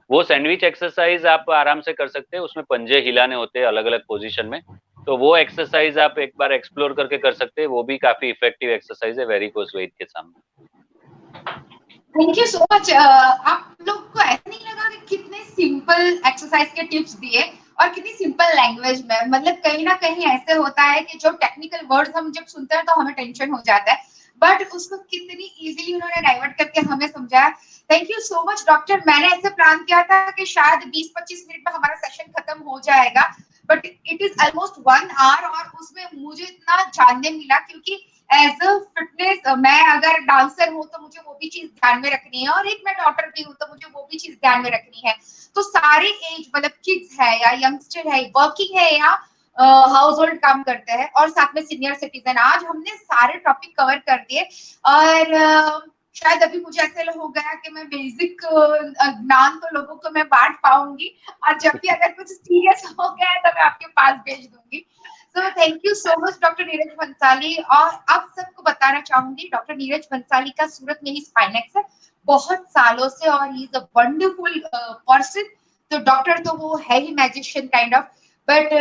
वो सैंडविच एक्सरसाइज आप आराम से कर सकते हैं, उसमें पंजे हिलाने होते हैं अलग अलग पोजीशन में, तो वो एक्सरसाइज आप एक बार एक्सप्लोर करके कर सकते हैं, वो भी काफी इफेक्टिव एक्सरसाइज है वेरिकोज वेन के सामने। Thank you so much. आप लोग को ऐसा नहीं लगा कि कितने सिंपल एक्सरसाइज के टिप्स दिए और कितनी सिंपल लैंग्वेज में, मतलब कहीं ना कहीं ऐसे होता है कि जो टेक्निकल वर्ड्स हम जब सुनते हैं तो हमें टेंशन हो जाता है, बट उसको कितनी इजीली उन्होंने डाइवर्ट करके हमें समझाया। Thank you so much doctor. मैंने ऐसे प्लान किया था कि शायद 20-25 मिनट में हमारा सेशन खत्म हो जाएगा, but it is almost 1 hour और उसमें मुझे इतना जानने मिला, क्योंकि एज अ फिटनेस मैं अगर डांसर हूँ तो मुझे वो भी चीज ध्यान में रखनी है, और एक मैं डॉटर भी हूँ तो मुझे वो भी चीज ध्यान में रखनी है। तो सारे एज, मतलब किड्स है या यंगस्टर है, वर्किंग है या हाउस होल्ड काम करते हैं, और साथ में सीनियर सिटीजन, आज हमने सारे टॉपिक कवर कर दिए। और शायद अभी मुझे ऐसा हो गया कि मैं बेसिक ज्ञान तो लोगों को मैं बांट पाऊंगी, और जब भी अगर कुछ सीरियस हो गया है तो मैं आपके पास भेज दूंगी। So thank you so much doctor Neeraj Bhansali. और आप सबको बताना चाहूंगी, डॉक्टर नीरज भंसाली का सूरत में ही स्पाइनेक्स है बहुत सालों से, और he is a wonderful person. तो डॉक्टर तो वो है ही magician kind of, but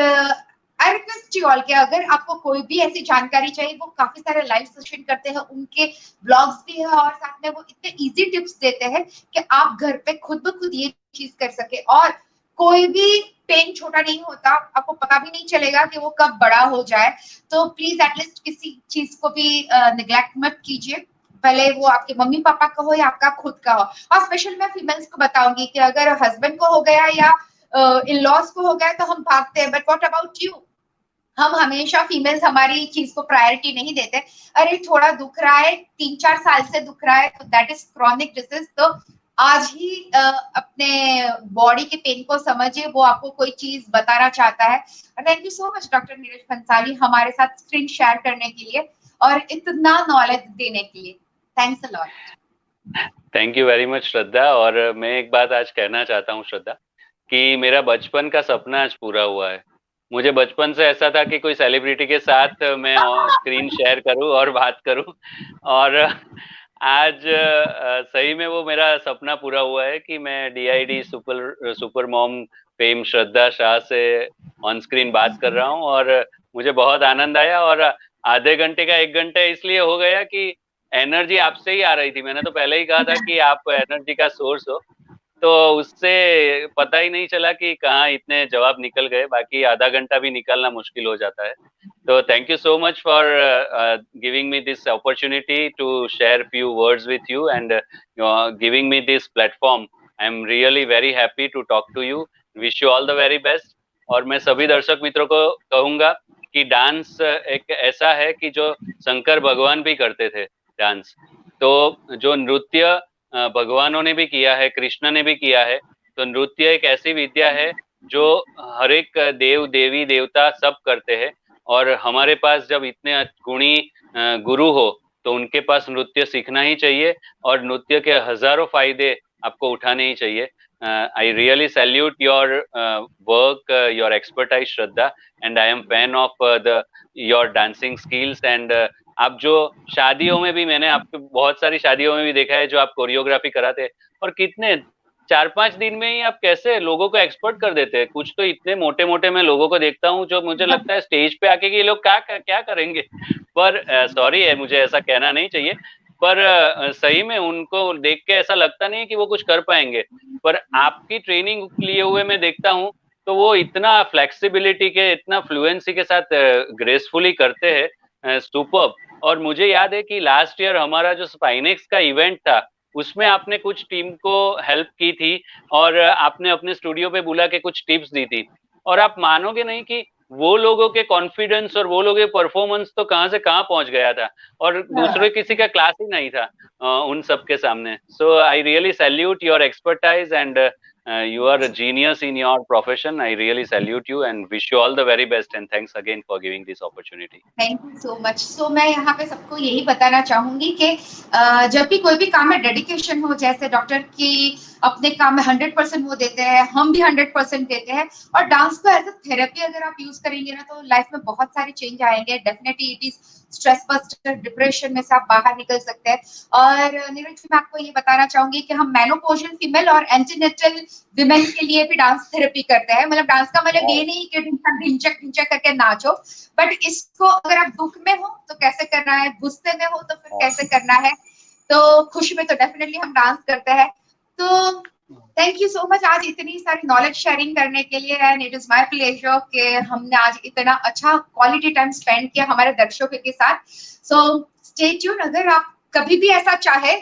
I request you all कि अगर आपको कोई भी ऐसी जानकारी चाहिए, वो काफी सारे लाइव सेशन करते हैं, उनके ब्लॉग्स भी है, और साथ में वो इतने इजी टिप्स देते हैं कि आप घर पे खुद ब खुद ये चीज कर सके। और कोई भी पेन छोटा नहीं होता, आपको पता भी नहीं चलेगा कि वो कब बड़ा हो जाए। तो प्लीज एटलीस्ट किसी चीज को भी निग्लेक्ट मत कीजिए, भले वो आपके मम्मी पापा का हो या आपका खुद का हो। और स्पेशल मैं फीमेल्स को बताऊंगी कि अगर हस्बैंड को हो गया या इन लॉज को हो गया तो हम भागते हैं, बट व्हाट अबाउट यू? हम हमेशा फीमेल्स हमारी चीज को प्रायोरिटी नहीं देते। अरे थोड़ा दुख रहा है, 3-4 साल से दुख रहा है, तो दैट इज क्रॉनिक डिसीज। तो आज ही अपने बॉडी के पेन को समझिए, वो आपको कोई चीज बताना चाहता है। Thank you so much doctor Neeraj Bhansali हमारे साथ स्क्रीन शेयर करने के लिए और इतना नॉलेज देने के लिए। Thanks a lot. Thank you very much Shraddha. और मैं एक बात आज कहना चाहता हूँ श्रद्धा, कि मेरा बचपन का सपना आज पूरा हुआ है। मुझे बचपन से ऐसा था कि कोई सेलिब्रिटी के साथ मैं स्क्रीन शेयर करूं और बात करूं, और आज सही में वो मेरा सपना पूरा हुआ है कि मैं DID सुपर मॉम फेम श्रद्धा शाह से ऑन स्क्रीन बात कर रहा हूं। और मुझे बहुत आनंद आया, और आधे घंटे का 1 घंटा इसलिए हो गया कि एनर्जी आपसे ही आ रही थी। मैंने तो पहले ही कहा था कि आप एनर्जी का सोर्स हो, तो उससे पता ही नहीं चला कि कहाँ इतने जवाब निकल गए। बाकी आधा घंटा भी निकालना मुश्किल हो जाता है। तो thank you so much for giving me this opportunity to share few words with you and giving me this platform. I am really very happy to talk to you. Wish you all the very best. और मैं सभी दर्शक मित्रों को कहूंगा कि dance एक ऐसा है कि जो शंकर भगवान भी करते थे डांस। तो जो नृत्य भगवानों ने भी किया है, कृष्ण ने भी किया है, तो नृत्य एक ऐसी विद्या है जो हर एक देव देवी देवता सब करते हैं। और हमारे पास जब इतने गुणी गुरु हो तो उनके पास नृत्य सीखना ही चाहिए, और नृत्य के हजारों फायदे आपको उठाने ही चाहिए। आई really salute your work, your expertise Shraddha, and I am fan of the your dancing skills. And आप जो शादियों में भी, मैंने आपको बहुत सारी शादियों में भी देखा है जो आप कोरियोग्राफी कराते हैं, और कितने 4-5 दिन में ही आप कैसे लोगों को एक्सपर्ट कर देते हैं। कुछ तो इतने मोटे मोटे मैं लोगों को देखता हूँ जो मुझे लगता है स्टेज पे आके कि ये लोग क्या करेंगे। पर सॉरी है, मुझे ऐसा कहना नहीं चाहिए, पर सही में उनको देख के ऐसा लगता नहीं है कि वो कुछ कर पाएंगे। पर आपकी ट्रेनिंग लिए हुए मैं देखता हूँ तो वो इतना फ्लेक्सिबिलिटी के, इतना फ्लुएंसी के साथ ग्रेसफुली करते हैं, सुपर्ब। और मुझे याद है कि लास्ट ईयर हमारा जो स्पाइनेक्स का इवेंट था उसमें आपने कुछ टीम को हेल्प की थी, और आपने अपने स्टूडियो पे बुला के कुछ टिप्स दी थी। और आप मानोगे नहीं कि वो लोगों के कॉन्फिडेंस और वो लोगों के परफॉर्मेंस तो कहाँ से कहाँ पहुंच गया था, और दूसरे किसी का क्लास ही नहीं था उन सब के सामने। So I really salute your expertise and you are a genius in your profession. I really salute you and wish you all the very best, and thanks again for giving this opportunity. Thank you so much. So मैं यहाँ पे सबको यही बताना चाहूंगी कि जब भी कोई भी काम में डेडिकेशन हो, जैसे डॉक्टर की अपने काम में 100% वो देते हैं, हम भी 100% देते हैं। और डांस को एज अ थेरेपी अगर आप यूज करेंगे ना तो लाइफ में बहुत सारे चेंज आएंगे। Definitely it is stress buster, depression में से आप बाहर निकल सकते हैं। और नीरज जी, मैं आपको ये बताना चाहूंगी कि हम मेनोपॉजल फीमेल और एंटीनेटल विमेन के लिए भी डांस थेरेपी करते हैं। मतलब डांस का मतलब ये नहीं कि ढिंचक ढिंचक करके नाचो, बट इसको अगर आप दुख में हो तो कैसे करना है, गुस्से में हो तो फिर कैसे करना है, तो खुशी में तो डेफिनेटली हम डांस करते हैं। तो थैंक यू सो मच आज इतनी सारी नॉलेज शेयरिंग करने के लिए, and it is my pleasure कि हमने आज इतना अच्छा क्वालिटी टाइम स्पेंड किया हमारे दर्शकों के साथ। सो स्टे ट्यून, अगर आप कभी भी ऐसा चाहे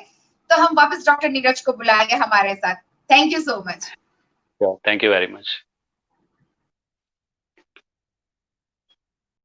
तो हम वापस डॉक्टर नीरज को बुलाएंगे हमारे साथ। Thank you so much. Thank you very much.